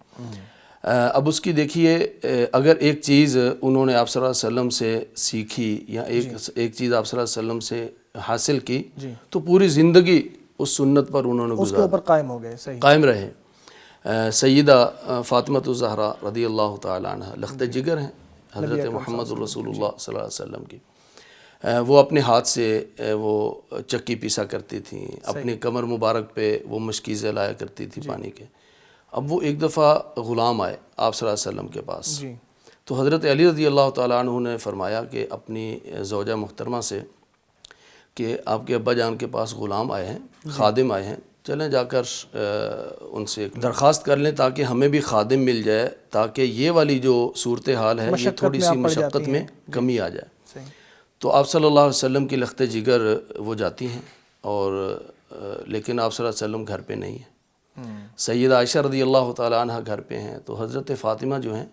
اب اس کی دیکھیے، اگر ایک چیز انہوں نے آپ صلی اللہ علیہ وسلم سے سیکھی یا ایک چیز آپ صلی اللہ علیہ وسلم سے حاصل کی تو پوری زندگی اس سنت پر انہوں نے اس کے اوپر قائم ہو گئے، قائم رہے۔ سیدہ فاطمہ الزہرا رضی اللہ تعالی عنہ لخت جگر ہیں حضرت محمد الرسول اللہ صلی اللہ علیہ وسلم کی۔ وہ اپنے ہاتھ سے وہ چکی پیسا کرتی تھیں، اپنے کمر مبارک پہ وہ مشکیزیں لایا کرتی تھی پانی کے۔ اب وہ ایک دفعہ غلام آئے آپ صلی اللہ علیہ وسلم کے پاس، تو حضرت علی رضی اللہ تعالیٰ عنہ نے فرمایا کہ اپنی زوجہ محترمہ سے کہ آپ کے ابا جان کے پاس غلام آئے ہیں، خادم آئے ہیں، چلیں جا کر ان سے درخواست کر لیں تاکہ ہمیں بھی خادم مل جائے، تاکہ یہ والی جو صورتحال ہے یہ تھوڑی سی مشقت میں کمی آ جائے۔ تو آپ صلی اللہ علیہ وسلم کی لخت جگر وہ جاتی ہیں اور لیکن آپ صلی اللہ علیہ وسلم گھر پہ نہیں ہیں۔ سیدہ عائشہ رضی اللہ تعالیٰ عنہ گھر پہ ہیں، تو حضرت فاطمہ جو ہیں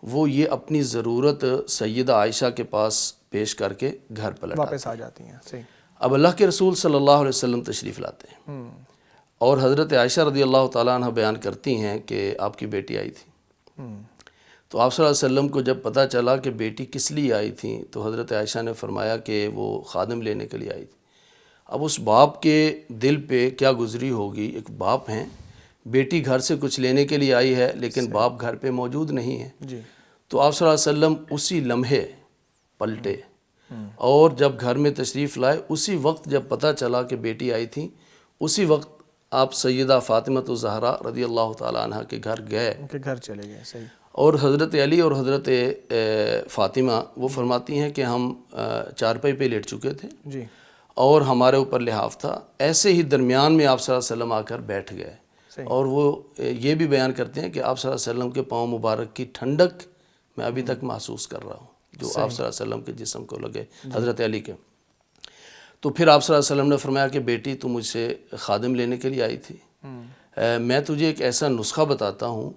وہ یہ اپنی ضرورت سیدہ عائشہ کے پاس پیش کر کے گھر پلٹ واپس آ جاتی ہیں۔ اب اللہ کے رسول صلی اللہ علیہ وسلم تشریف لاتے ہیں اور حضرت عائشہ رضی اللہ تعالیٰ عنہ بیان کرتی ہیں کہ آپ کی بیٹی آئی تھی۔ تو آپ صلی اللہ علیہ وسلم کو جب پتہ چلا کہ بیٹی کس لیے آئی تھیں تو حضرت عائشہ نے فرمایا کہ وہ خادم لینے کے لیے آئی تھی۔ اب اس باپ کے دل پہ کیا گزری ہوگی، ایک باپ ہیں، بیٹی گھر سے کچھ لینے کے لیے آئی ہے لیکن باپ گھر پہ موجود نہیں ہے۔ تو آپ صلی اللہ علیہ وسلم اسی لمحے پلٹے اور جب گھر میں تشریف لائے، اسی وقت جب پتہ چلا کہ بیٹی آئی تھی اسی وقت آپ سیدہ فاطمہ الزہرا رضی اللہ تعالیٰ عنہ کے گھر گئے، ان کے گھر چلے گئے۔ اور حضرت علی اور حضرت فاطمہ وہ فرماتی ہیں کہ ہم چارپائی پہ لیٹ چکے تھے اور ہمارے اوپر لحاف تھا، ایسے ہی درمیان میں آپ صلی اللہ علیہ وسلم آ کر بیٹھ گئے۔ اور وہ یہ بھی بیان کرتے ہیں کہ آپ صلی اللہ علیہ وسلم کے پاؤں مبارک کی ٹھنڈک میں ابھی تک محسوس کر رہا ہوں جو آپ صلی اللہ علیہ وسلم کے جسم کو لگے، حضرت علی کے۔ تو پھر آپ صلی اللہ علیہ وسلم نے فرمایا کہ بیٹی تو مجھ سے خادم لینے کے لیے آئی تھی، میں تجھے ایک ایسا نسخہ بتاتا ہوں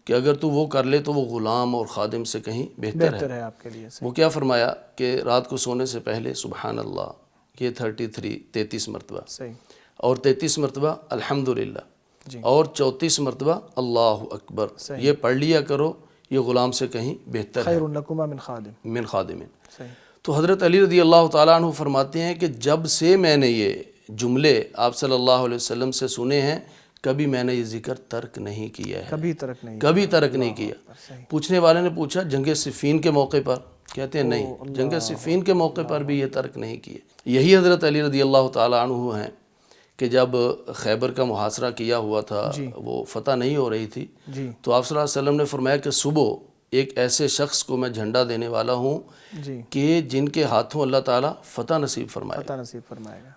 کہ اگر تو وہ کر لے تو وہ غلام اور خادم سے کہیں بہتر ہے آپ کے لیے۔ وہ کیا فرمایا کہ رات کو سونے سے پہلے سبحان اللہ یہ 33 مرتبہ اور 33 مرتبہ الحمدللہ اور 34 مرتبہ اللہ اکبر یہ پڑھ لیا کرو، یہ غلام سے کہیں بہتر ہے، خیر لکما من خادم۔ تو حضرت علی رضی اللہ تعالیٰ عنہ فرماتے ہیں کہ جب سے میں نے یہ جملے آپ صلی اللہ علیہ وسلم سے سنے ہیں کبھی میں نے یہ ذکر ترک نہیں کیا ہے، کبھی ترک نہیں کیا۔ پوچھنے والے نے پوچھا جنگ صفین کے موقع پر، کہتے ہیں نہیں، جنگ صفین کے موقع پر بھی یہ ترک نہیں کیا۔ یہی حضرت علی رضی اللہ تعالیٰ عنہ ہیں کہ جب خیبر کا محاصرہ کیا ہوا تھا، وہ فتح نہیں ہو رہی تھی، تو آپ صلی اللہ علیہ وسلم نے فرمایا کہ صبح ایک ایسے شخص کو میں جھنڈا دینے والا ہوں کہ جن کے ہاتھوں اللہ تعالیٰ فتح نصیب فرمائے گا۔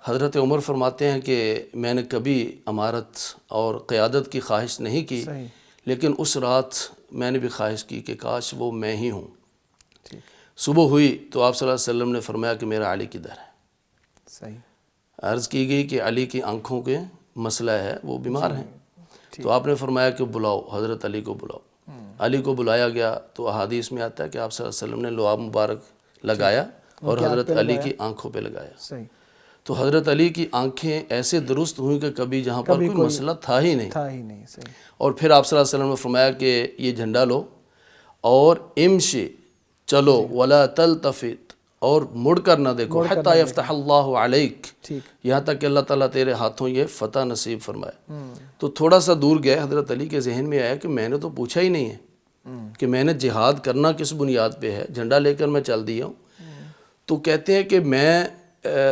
حضرت عمر فرماتے ہیں کہ میں نے کبھی امارت اور قیادت کی خواہش نہیں کی، لیکن اس رات میں نے بھی خواہش کی کہ کاش وہ میں ہی ہوں۔ صبح ہوئی تو آپ صلی اللہ علیہ وسلم نے فرمایا کہ میرا علی کدھر ہے؟ عرض کی گئی کہ علی کی آنکھوں کے مسئلہ ہے، وہ بیمار ہیں۔ تو آپ نے فرمایا کہ بلاؤ، حضرت علی کو بلاؤ۔ علی کو بلایا گیا تو احادیث میں آتا ہے کہ آپ صلی اللہ علیہ وسلم نے لعاب مبارک لگایا اور حضرت علی کی آنکھوں پہ لگایا۔ تو حضرت علی کی آنکھیں ایسے درست ہوئیں کہ کبھی جہاں پر کوئی مسئلہ تھا ہی نہیں. صحیح. اور پھر آپ صلی اللہ علیہ وسلم نے فرمایا کہ یہ جھنڈا لو اور امشی چلو ولا تلتفت اور مڑ کر نہ دیکھو حتی یفتح اللہ علیک، یہاں تک کہ اللہ تعالیٰ تیرے ہاتھوں یہ فتح نصیب فرمائے. تو تھوڑا سا دور گئے، حضرت علی کے ذہن میں آیا کہ میں نے تو پوچھا ہی نہیں ہے کہ میں نے جہاد کرنا کس بنیاد پہ ہے، جھنڈا لے کر میں چل دیا ہوں. تو کہتے ہیں کہ میں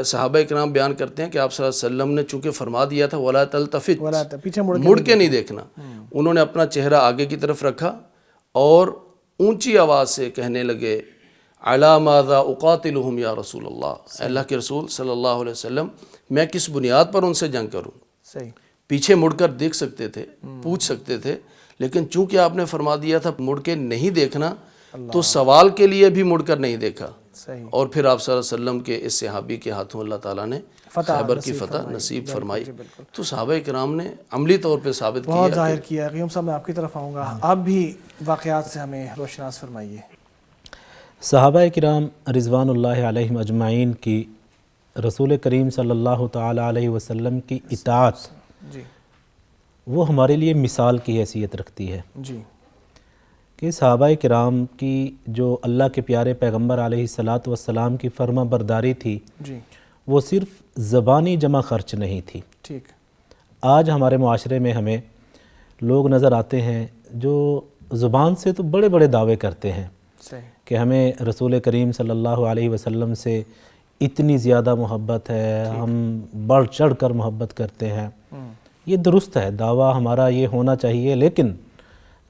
صحابہ اکرام بیان کرتے ہیں کہ آپ صلی اللہ علیہ وسلم نے چونکہ فرما دیا تھا ولا تلتفت، مڑ کے نہیں دیکھنا، انہوں نے اپنا چہرہ آگے کی طرف رکھا اور اونچی آواز سے کہنے لگے علی ماذا اقاتلہم یا رسول اللہ، اللہ کے رسول صلی اللہ علیہ وسلم میں کس بنیاد پر ان سے جنگ کروں. پیچھے مڑ کر دیکھ سکتے تھے، پوچھ سکتے تھے، لیکن چونکہ آپ نے فرما دیا تھا مڑ کے نہیں دیکھنا تو سوال کے لیے بھی مڑ کر نہیں دیکھا. اور پھر آپ صلی اللہ علیہ وسلم کے اس صحابی کے ہاتھوں اللہ تعالیٰ نے خیبر کی فتح نصیب فرمائی. تو صحابہ کرام نے عملی طور پہ ثابت کیا، بہت ظاہر کیا. قیوم صاحب میں آپ کی طرف آؤں گا، آپ بھی واقعات سے ہمیں روشناس فرمائیے. صحابہ کرام رضوان اللہ علیہم اجمعین کی رسول کریم صلی اللہ تعالیٰ علیہ وسلم کی اطاعت وہ ہمارے لیے مثال کی حیثیت رکھتی ہے کہ صحابہ کرام کی جو اللہ کے پیارے پیغمبر علیہ الصلاۃ والسلام کی فرما برداری تھی وہ صرف زبانی جمع خرچ نہیں تھی. آج ہمارے معاشرے میں ہمیں لوگ نظر آتے ہیں جو زبان سے تو بڑے بڑے دعوے کرتے ہیں کہ ہمیں رسول کریم صلی اللہ علیہ وسلم سے اتنی زیادہ محبت ہے، ہم بڑھ چڑھ کر محبت کرتے ہیں. یہ درست ہے، دعویٰ ہمارا یہ ہونا چاہیے، لیکن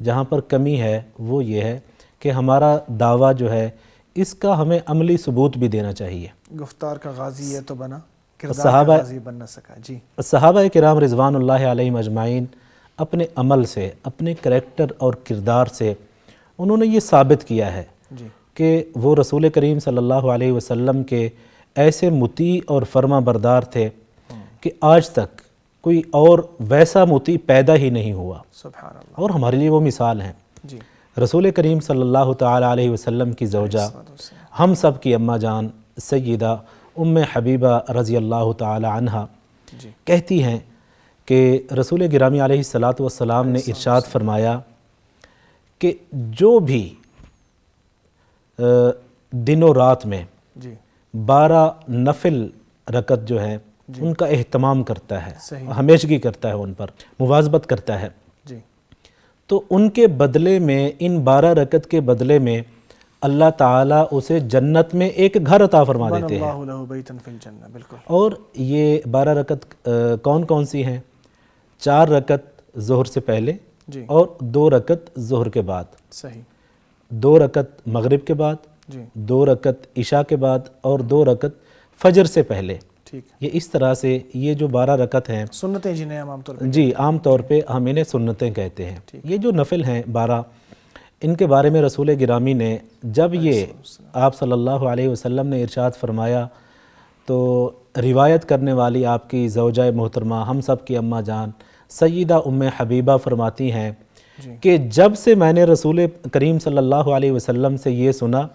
جہاں پر کمی ہے وہ یہ ہے کہ ہمارا دعویٰ جو ہے اس کا ہمیں عملی ثبوت بھی دینا چاہیے. گفتار کا غازی ہے تو بنا، کردار کا غازی بن نہ سکا. صحابہ کرام رضوان اللہ علیہم اجمعین اپنے عمل سے، اپنے کریکٹر اور کردار سے انہوں نے یہ ثابت کیا ہے کہ وہ رسول کریم صلی اللہ علیہ وسلم کے ایسے مطیع اور فرما بردار تھے کہ آج تک کوئی اور ویسا مطیع پیدا ہی نہیں ہوا. سبحان اللہ. اور ہمارے لیے وہ مثال ہیں. رسول کریم صلی اللہ تعالیٰ علیہ وسلم کی زوجہ، ہم سب کی اماں جان سیدہ ام حبیبہ رضی اللہ تعالیٰ عنہا کہتی ہیں کہ رسول گرامی علیہ الصلاۃ والسلام نے ارشاد فرمایا کہ جو بھی دن و رات میں 12 نفل رکعت جو ہے ان کا اہتمام کرتا ہے، ہمیشگی کرتا ہے، ان پر مواظبت کرتا ہے، تو ان کے بدلے میں، ان 12 رکعت کے بدلے میں اللہ تعالیٰ اسے جنت میں ایک گھر عطا فرما دیتے ہیں. اور یہ 12 رکعت کون کون سی ہیں؟ 4 رکعت ظہر سے پہلے اور 2 رکعت ظہر کے بعد، 2 رکعت مغرب کے بعد، 2 رکعت عشاء کے بعد اور 2 رکعت فجر سے پہلے. یہ اس طرح سے یہ جو 12 رکعت ہیں سنتیں جنہیں ہم عام طور پہ عام طور پہ ہم انہیں سنتیں کہتے ہیں. یہ جو نفل ہیں 12، ان کے بارے میں رسول گرامی نے جب یہ آپ صلی اللہ علیہ وسلم نے ارشاد فرمایا تو روایت کرنے والی آپ کی زوجہ محترمہ، ہم سب کی اماں جان سیدہ ام حبیبہ فرماتی ہیں کہ جب سے میں نے رسول کریم صلی اللہ علیہ وسلم سے یہ سنا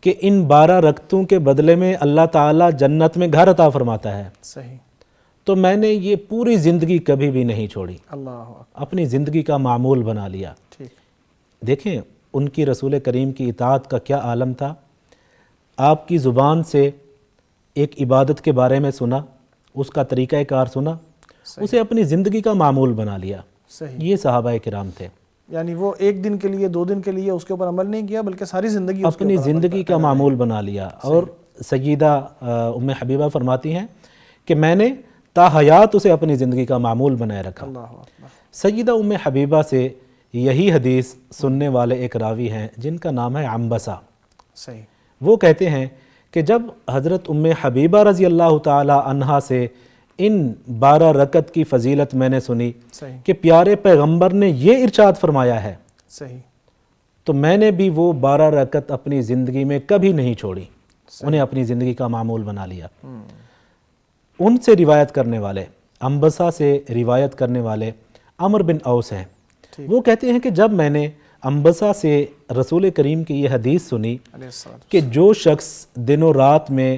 کہ ان 12 رکعتوں کے بدلے میں اللہ تعالیٰ جنت میں گھر عطا فرماتا ہے، تو میں نے یہ پوری زندگی کبھی بھی نہیں چھوڑی، اپنی زندگی کا معمول بنا لیا. دیکھیں ان کی رسول کریم کی اطاعت کا کیا عالم تھا. آپ کی زبان سے ایک عبادت کے بارے میں سنا، اس کا طریقہ کار سنا، اسے اپنی زندگی کا معمول بنا لیا. یہ صحابہ کرام تھے. یعنی وہ ایک دن کے لیے 2 دن کے لیے اس کے اوپر عمل نہیں کیا بلکہ ساری زندگی اپنی زندگی کا معمول بنا لیا. اور سیدہ ام حبیبہ فرماتی ہیں کہ میں نے تا حیات اسے اپنی زندگی کا معمول بنائے رکھا. سیدہ ام حبیبہ سے یہی حدیث سننے والے ایک راوی ہیں جن کا نام ہے عنبسہ. وہ کہتے ہیں کہ جب حضرت ام حبیبہ رضی اللہ تعالی عنہا سے ان 12 رکعت کی فضیلت میں نے سنی کہ پیارے پیغمبر نے یہ ارشاد فرمایا ہے، تو میں نے بھی وہ 12 رکعت اپنی زندگی میں کبھی نہیں چھوڑی، انہیں اپنی زندگی کا معمول بنا لیا. ان سے روایت کرنے والے، عنبسہ سے روایت کرنے والے عمر بن اوس ہیں. وہ کہتے ہیں کہ جب میں نے عنبسہ سے رسول کریم کی یہ حدیث سنی کہ جو شخص دن و رات میں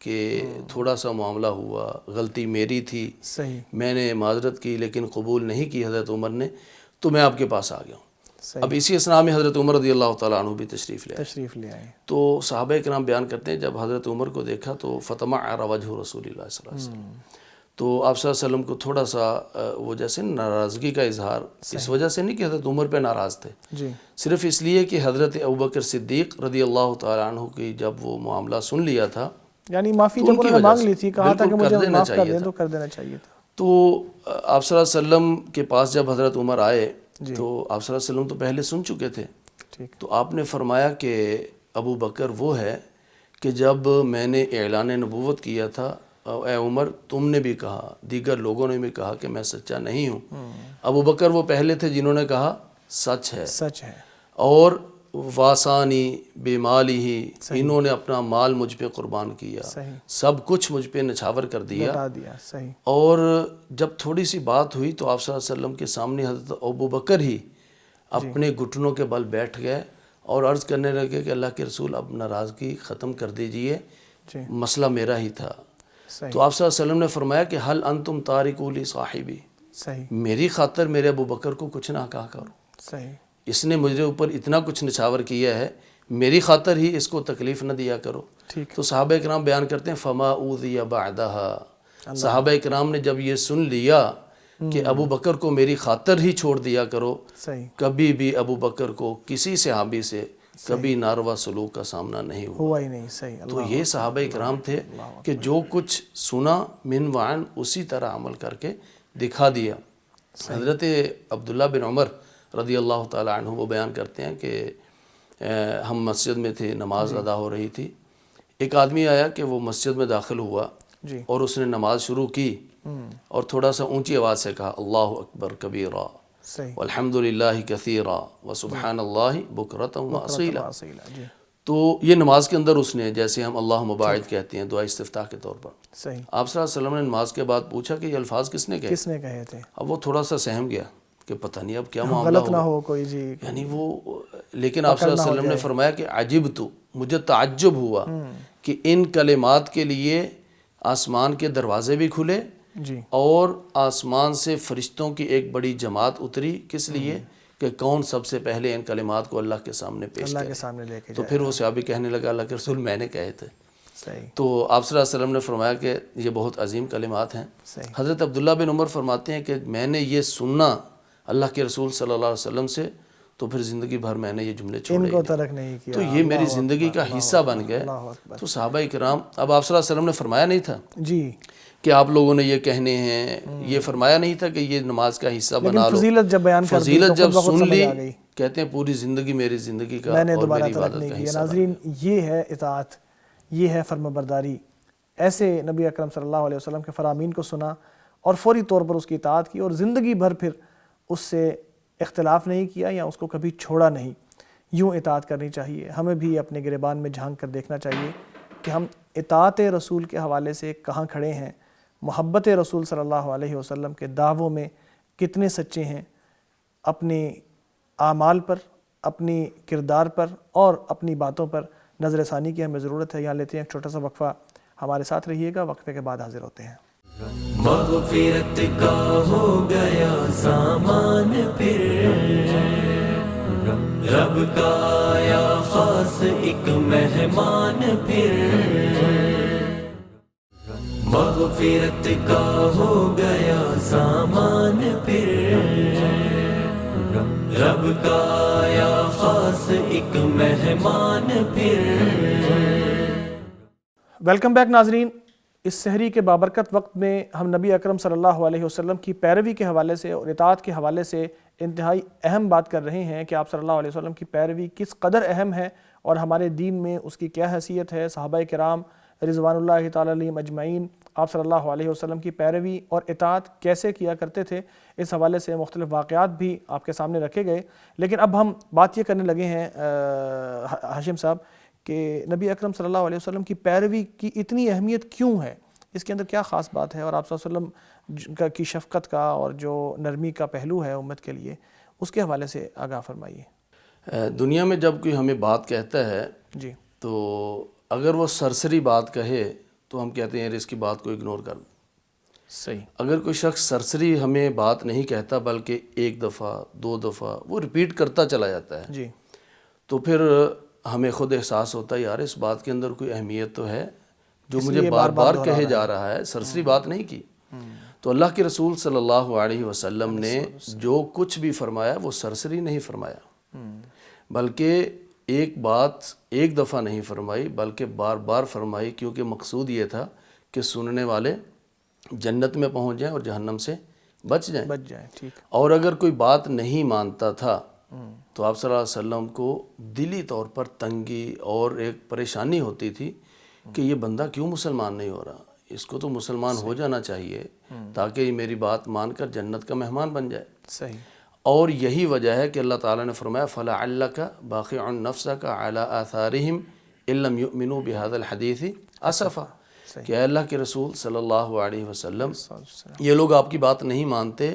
کہ تھوڑا سا معاملہ ہوا، غلطی میری تھی، صحیح میں نے معذرت کی لیکن قبول نہیں کی حضرت عمر نے، تو میں آپ کے پاس آ گیا ہوں۔ صحیح اب اسی اسنا میں حضرت عمر رضی اللہ تعالیٰ عنہ بھی تشریف لے آئے۔ تشریف لے آئے۔ تو صحابہ کرام بیان کرتے ہیں جب حضرت عمر کو دیکھا تو فتمعر وجہ رسول اللہ صلی اللہ علیہ وسلم، تو آپ صلی اللہ علیہ وسلم کو تھوڑا سا وہ جیسے ناراضگی کا اظہار، اس وجہ سے نہیں کہ حضرت عمر پہ ناراض تھے، جی صرف اس لیے کہ حضرت ابوبکر صدیق رضی اللہ تعالیٰ عنہ کی جب وہ معاملہ سن لیا تھا، یعنی معافی تو جب ان کی انہوں نے وجہ مانگ سے لی تھی، کہا تھا کہ بالکل مجھے کر دینا معاف کر چاہیے دیں، تھا۔ تو کر دینا چاہیے تھا۔ تو آپ صلی اللہ علیہ وسلم کے پاس جب حضرت عمر آئے جی تو آپ صلی اللہ علیہ وسلم تو پہلے سن چکے تھے، ٹھیک تو آپ نے فرمایا کہ ابو بکر وہ ہے کہ جب میں نے اعلان نبوت کیا تھا، اے عمر تم نے بھی کہا، دیگر لوگوں نے بھی کہا کہ میں سچا نہیں ہوں، ابو بکر وہ پہلے تھے جنہوں نے کہا سچ ہے، سچ ہے، اور واسانی بے مالی ہی، انہوں نے اپنا مال مجھ پہ قربان کیا، صحیح سب کچھ مجھ پہ نچھاور کر دیا۔ بتا دیا، صحیح اور جب تھوڑی سی بات ہوئی تو آپ صلی اللہ علیہ وسلم کے سامنے حضرت ابو بکر ہی اپنے گھٹنوں کے بل بیٹھ گئے اور عرض کرنے لگے کہ اللہ کے رسول اب ناراضگی ختم کر دیجئے، جی مسئلہ میرا ہی تھا۔ صحیح تو آپ صلی اللہ علیہ وسلم نے فرمایا کہ حل انتم تارکو لی صاحبی، صحیح میری خاطر میرے ابو بکر کو کچھ نہ کہا کرو، صحیح اس نے مجھے اوپر اتنا کچھ نچھاور کیا ہے، میری خاطر ہی اس کو تکلیف نہ دیا کرو۔ ٹھیک تو صحابہ کرام بیان کرتے ہیں فما اوذی بعدہا، صحابہ کرام نے جب یہ سن لیا کہ ابو بکر کو میری خاطر ہی چھوڑ دیا کرو، صحیح کبھی بھی ابو بکر کو کسی صحابی سے کبھی ناروا سلوک کا سامنا نہیں ہوا۔ ہوا ہی نہیں، صحیح تو اللہ یہ صحابہ کرام تھے کہ جو کچھ سنا من وعن اسی طرح عمل کر کے دکھا دیا۔ حضرت عبداللہ بن عمر رضی اللہ تعالیٰ عنہ وہ بیان کرتے ہیں کہ ہم مسجد میں تھے، نماز ادا ہو رہی تھی، ایک آدمی آیا کہ وہ مسجد میں داخل ہوا جی اور اس نے نماز شروع کی اور تھوڑا سا اونچی آواز سے کہا اللہ اکبر کبیرا صحیح والحمد للہ کثیرا وسبحان اللہ بکرۃ واصیلا۔ اصیلا، جی تو یہ نماز کے اندر اس نے، جیسے ہم اللہ مباعد کہتے ہیں دعا استفتاح کے طور پر، صحیح آپ صلی اللہ علیہ وسلم نے نماز کے بعد پوچھا کہ یہ الفاظ کس نے کہے؟ کس نے کہے تھے؟ اب وہ تھوڑا سا سہم گیا کہ پتہ نہیں اب کیا معاملہ غلط نہ ہو، ہو کوئی، جی یعنی وہ، لیکن آپ صلی اللہ علیہ وسلم نے فرمایا کہ عجبت، مجھے تعجب ہوا کہ ان کلمات کے لیے آسمان کے دروازے بھی کھلے جی اور آسمان سے فرشتوں کی ایک بڑی جماعت اتری، کس لیے کہ کون سب سے پہلے ان کلمات کو اللہ کے سامنے پیش اللہ کرے۔ کے سامنے لے کے تو جائے، پھر وہ صحابی کہنے لگا اللہ کے رسول میں نے کہے تھے۔ صحیح تو آپ صلی اللہ علیہ وسلم نے فرمایا کہ یہ بہت عظیم کلمات ہیں۔ صحیح حضرت عبداللہ بن عمر فرماتے ہیں کہ میں نے یہ سننا اللہ کے رسول صلی اللہ علیہ وسلم سے، تو پھر زندگی بھر میں نے یہ جملے چھوڑے ان ہی کو نہیں۔ ترک نہیں کیا، تو یہ میری زندگی کا حصہ بن گئے۔ اللہ اکبر، تو صحابہ کرام، اب آپ صلی اللہ علیہ وسلم نے فرمایا نہیں تھا جی کہ آپ لوگوں نے یہ کہنے ہیں، یہ فرمایا نہیں تھا کہ یہ نماز کا حصہ بنا لیکن لو۔ فضیلت جب بیان کر دی فضیلت تو جب خود بخود سن سمجھ لی، آ گئی، کہتے ہیں پوری زندگی میری زندگی کا میں نے اور دوبارہ میری ترک عبادت نہیں کا کیا۔ حصہ ناظرین، یہ ہے اطاعت، یہ ہے فرما برداری۔ ایسے نبی اکرم صلی اللہ علیہ وسلم کے فرامین کو سنا اور فوری طور پر اس کی اطاعت کی، اور زندگی بھر پھر اس سے اختلاف نہیں کیا یا اس کو کبھی چھوڑا نہیں۔ یوں اطاعت کرنی چاہیے۔ ہمیں بھی اپنے گریبان میں جھانک کر دیکھنا چاہیے کہ ہم اطاعت رسول کے حوالے سے کہاں کھڑے ہیں، محبت رسول صلی اللہ علیہ وسلم کے دعووں میں کتنے سچے ہیں، اپنے اعمال پر، اپنی کردار پر اور اپنی باتوں پر نظر ثانی کی ہمیں ضرورت ہے۔ یہاں لیتے ہیں ایک چھوٹا سا وقفہ، ہمارے ساتھ رہیے گا، وقفے کے بعد حاضر ہوتے ہیں۔ مغفرت کا ہو گیا سامان پھر، رب کا آیا خاص ایک مہمان پھر، مغفرت کا ہو گیا سامان پھر، رب کا آیا خاص ایک مہمان پھر۔ ویلکم بیک ناظرین، اس سحری کے بابرکت وقت میں ہم نبی اکرم صلی اللہ علیہ وسلم کی پیروی کے حوالے سے اور اطاعت کے حوالے سے انتہائی اہم بات کر رہے ہیں کہ آپ صلی اللہ علیہ وسلم کی پیروی کس قدر اہم ہے اور ہمارے دین میں اس کی کیا حیثیت ہے۔ صحابہ کرام رضوان اللہ تعالیٰ علیہم اجمعین آپ صلی اللہ علیہ وسلم کی پیروی اور اطاعت کیسے کیا کرتے تھے، اس حوالے سے مختلف واقعات بھی آپ کے سامنے رکھے گئے۔ لیکن اب ہم بات یہ کرنے لگے ہیں ہاشم صاحب کہ نبی اکرم صلی اللہ علیہ وسلم کی پیروی کی اتنی اہمیت کیوں ہے، اس کے اندر کیا خاص بات ہے، اور آپ صلی اللہ علیہ وسلم کی شفقت کا اور جو نرمی کا پہلو ہے امت کے لیے، اس کے حوالے سے آگاہ فرمائیے۔ دنیا میں جب کوئی ہمیں بات کہتا ہے جی تو اگر وہ سرسری بات کہے تو ہم کہتے ہیں یار اس کی بات کو اگنور کر دو۔ صحیح۔ اگر کوئی شخص سرسری ہمیں بات نہیں کہتا بلکہ ایک دفعہ 2 دفعہ وہ ریپیٹ کرتا چلا جاتا ہے، جی تو پھر ہمیں خود احساس ہوتا ہے یار اس بات کے اندر کوئی اہمیت تو ہے جو اس مجھے لیے بار بار بار کہے جا رہا ہے، سرسری بات نہیں کی۔ تو اللہ کے رسول صلی اللہ علیہ وسلم نے جو کچھ بھی فرمایا وہ سرسری نہیں فرمایا، بلکہ ایک بات ایک دفعہ نہیں فرمائی بلکہ بار بار فرمائی، کیونکہ مقصود یہ تھا کہ سننے والے جنت میں پہنچ جائیں اور جہنم سے بچ جائیں۔ بچ جائیں، ٹھیک۔ اور اگر کوئی بات نہیں مانتا تھا تو آپ صلی اللہ علیہ وسلم کو دلی طور پر تنگی اور ایک پریشانی ہوتی تھی کہ یہ بندہ کیوں مسلمان نہیں ہو رہا، اس کو تو مسلمان ہو جانا چاہیے تاکہ یہ میری بات مان کر جنت کا مہمان بن جائے۔ صحیح۔ اور یہی وجہ ہے کہ اللہ تعالیٰ نے فرمایا فَلَعَلَّكَ بَاخِعٌ نَفْسَكَ عَلَىٰ آثَارِهِمْ إِن لَّمْ يُؤْمِنُوا بِهَذَا الْحَدِيثِ أَسَفًا، کہ اے اللہ کے رسول صلی اللہ علیہ وسلم یہ لوگ آپ کی بات نہیں مانتے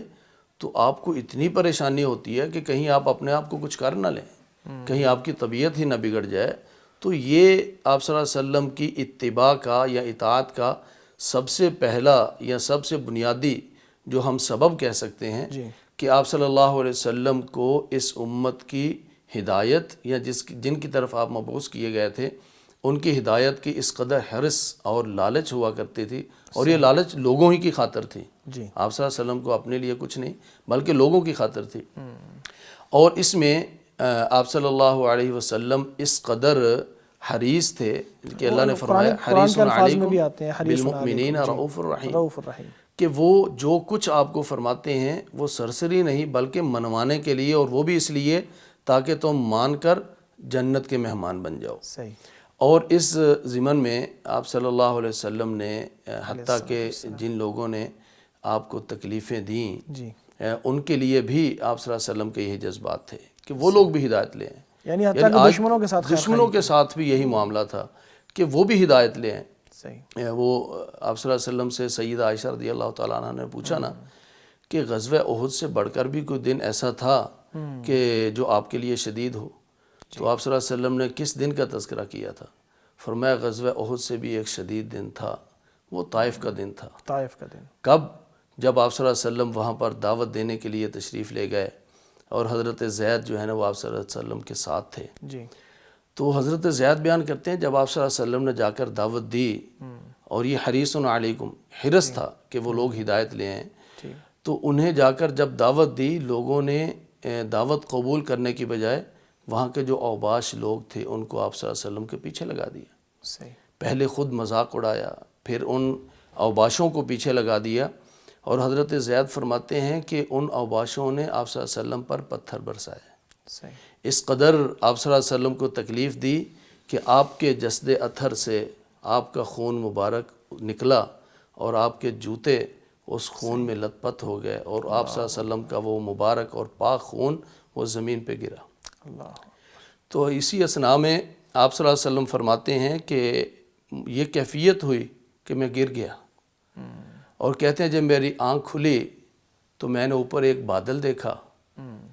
تو آپ کو اتنی پریشانی ہوتی ہے کہ کہیں آپ اپنے آپ کو کچھ کر نہ لیں، کہیں آپ کی طبیعت ہی نہ بگڑ جائے۔ تو یہ آپ صلی اللہ علیہ وسلم کی اتباع کا یا اطاعت کا سب سے پہلا یا سب سے بنیادی جو ہم سبب کہہ سکتے ہیں کہ آپ صلی اللہ علیہ وسلم کو اس امت کی ہدایت یا جن کی طرف آپ مبعوث کیے گئے تھے ان کی ہدایت کی اس قدر حرص اور لالچ ہوا کرتی تھی، اور یہ لالچ لوگوں ہی کی خاطر تھی۔ جی۔ آپ صلی اللہ علیہ وسلم کو اپنے لیے کچھ نہیں بلکہ لوگوں کی خاطر تھی۔ اور اس میں آپ صلی اللہ علیہ وسلم اس قدر حریص تھے کہ اللہ نے فرمایا حریص علیکم بالمؤمنین رؤوف الرحیم، کہ وہ جو کچھ آپ کو فرماتے ہیں وہ سرسری نہیں بلکہ منوانے کے لیے، اور وہ بھی اس لیے تاکہ تم مان کر جنت کے مہمان بن جاؤ۔ صحیح۔ اور اس ضمن میں آپ صلی اللہ علیہ وسلم نے حتیٰ کہ جن لوگوں نے آپ کو تکلیفیں دیں جی، ان کے لیے بھی آپ صلی اللہ علیہ وسلم کے یہی جذبات تھے کہ وہ لوگ بھی ہدایت لیں، یعنی حتیٰ کہ آج دشمنوں کے ساتھ دشمنوں کے ساتھ بھی یہی معاملہ تھا کہ وہ بھی ہدایت لیں۔ صحیح۔ وہ آپ صلی اللہ علیہ وسلم سے سیدہ عائشہ رضی اللہ تعالیٰ عنہ نے پوچھا نا کہ غزوہ احد سے بڑھ کر بھی کوئی دن ایسا تھا کہ جو آپ کے لیے شدید ہو؟ تو آپ صلی اللہ علیہ وسلم نے کس دن کا تذکرہ کیا تھا؟ فرمایا غزوہ احد سے بھی ایک شدید دن تھا، وہ طائف کا دن تھا۔ طائف کا دن کب؟ جب آپ صلی اللہ علیہ وسلم وہاں پر دعوت دینے کے لیے تشریف لے گئے اور حضرت زید جو ہے نا وہ آپ صلی اللہ علیہ وسلم کے ساتھ تھے۔ جی۔ تو حضرت زید بیان کرتے ہیں جب آپ صلی اللہ علیہ وسلم نے جا کر دعوت دی اور یہ حریص علیکم حرص تھا کہ وہ لوگ ہدایت لے آئیں، تو انہیں جا کر جب دعوت دی لوگوں نے دعوت قبول کرنے کی بجائے وہاں کے جو اوباش لوگ تھے ان کو آپ صلی اللہ علیہ وسلم کے پیچھے لگا دیا۔ صحیح۔ پہلے خود مذاق اڑایا، پھر ان اوباشوں کو پیچھے لگا دیا، اور حضرت زید فرماتے ہیں کہ ان اوباشوں نے آپ صلی اللہ علیہ وسلم پر پتھر برسائے۔ صحیح۔ اس قدر آپ صلی اللہ علیہ وسلم کو تکلیف دی کہ آپ کے جسد اطہر سے آپ کا خون مبارک نکلا اور آپ کے جوتے اس خون میں لت پت ہو گئے، اور آپ صلی اللہ علیہ وسلم کا وہ مبارک اور پاک خون وہ زمین پہ گرا۔ اللہ۔ تو اسی اثناء میں آپ صلی اللہ علیہ وسلم فرماتے ہیں کہ یہ کیفیت ہوئی کہ میں گر گیا، اور کہتے ہیں جب میری آنکھ کھلی تو میں نے اوپر ایک بادل دیکھا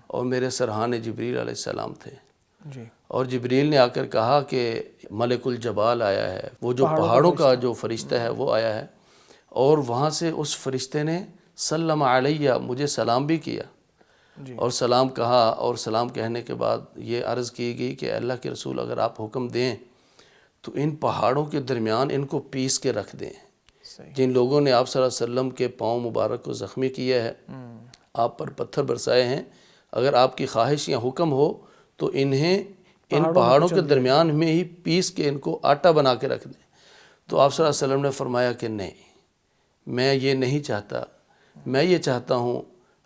اور میرے سرحان جبریل علیہ السلام تھے، جی۔ اور جبریل نے آ کر کہا کہ ملک الجبال آیا ہے، وہ جو پہاڑوں کا جو فرشتہ ہے وہ آیا ہے، اور وہاں سے اس فرشتے نے سلم علیہ مجھے سلام بھی کیا، اور سلام کہا، اور سلام کہنے کے بعد یہ عرض کی گئی کہ اللہ کے رسول اگر آپ حکم دیں تو ان پہاڑوں کے درمیان ان کو پیس کے رکھ دیں۔ جن لوگوں نے آپ صلی اللہ علیہ وسلم کے پاؤں مبارک کو زخمی کیا ہے، آپ پر پتھر برسائے ہیں، اگر آپ کی خواہش یا حکم ہو تو انہیں ان پہاڑوں کے درمیان میں ہی پیس کے ان کو آٹا بنا کے رکھ دیں۔ تو آپ صلی اللہ علیہ وسلم نے فرمایا کہ نہیں، میں یہ نہیں چاہتا، میں یہ چاہتا ہوں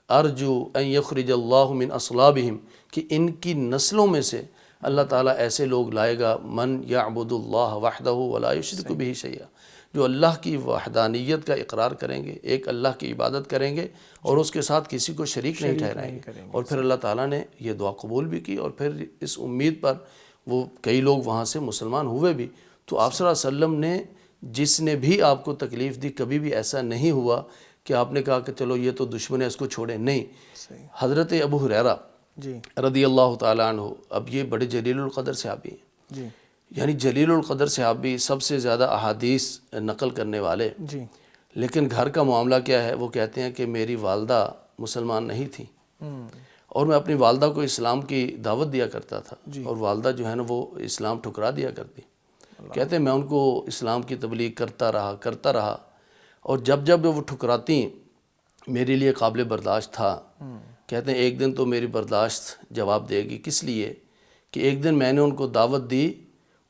ارجو ان یخرج اللہ من اصلابہم، کہ ان کی نسلوں میں سے اللہ تعالیٰ ایسے لوگ لائے گا من یعبد اللہ وحدہ ولا یشرک بہ شیئا، جو اللہ کی وحدانیت کا اقرار کریں گے، ایک اللہ کی عبادت کریں گے اور اس کے ساتھ کسی کو شریک نہیں ٹھہرائیں گے۔ اور پھر اللہ تعالیٰ نے یہ دعا قبول بھی کی، اور پھر اس امید پر وہ کئی لوگ وہاں سے مسلمان ہوئے بھی۔ تو آپ صلی اللہ علیہ وسلم نے جس نے بھی آپ کو تکلیف دی کبھی بھی ایسا نہیں ہوا کہ آپ نے کہا کہ چلو یہ تو دشمن ہے اس کو چھوڑیں، نہیں۔ حضرت ابو ہریرہ رضی اللہ تعالیٰ عنہ، اب یہ بڑے جلیل القدر صحابی ہیں، یعنی جلیل القدر صحابی، سب سے زیادہ احادیث نقل کرنے والے، جی لیکن گھر کا معاملہ کیا ہے؟ وہ کہتے ہیں کہ میری والدہ مسلمان نہیں تھی اور میں اپنی والدہ کو اسلام کی دعوت دیا کرتا تھا، اور والدہ جو ہے نا وہ اسلام ٹھکرا دیا کرتی۔ کہتے ہیں میں ان کو اسلام کی تبلیغ کرتا رہا اور جب وہ ٹھکراتی میرے لیے قابل برداشت تھا۔ کہتے ہیں ایک دن تو میری برداشت جواب دے گی، کس لیے کہ ایک دن میں نے ان کو دعوت دی،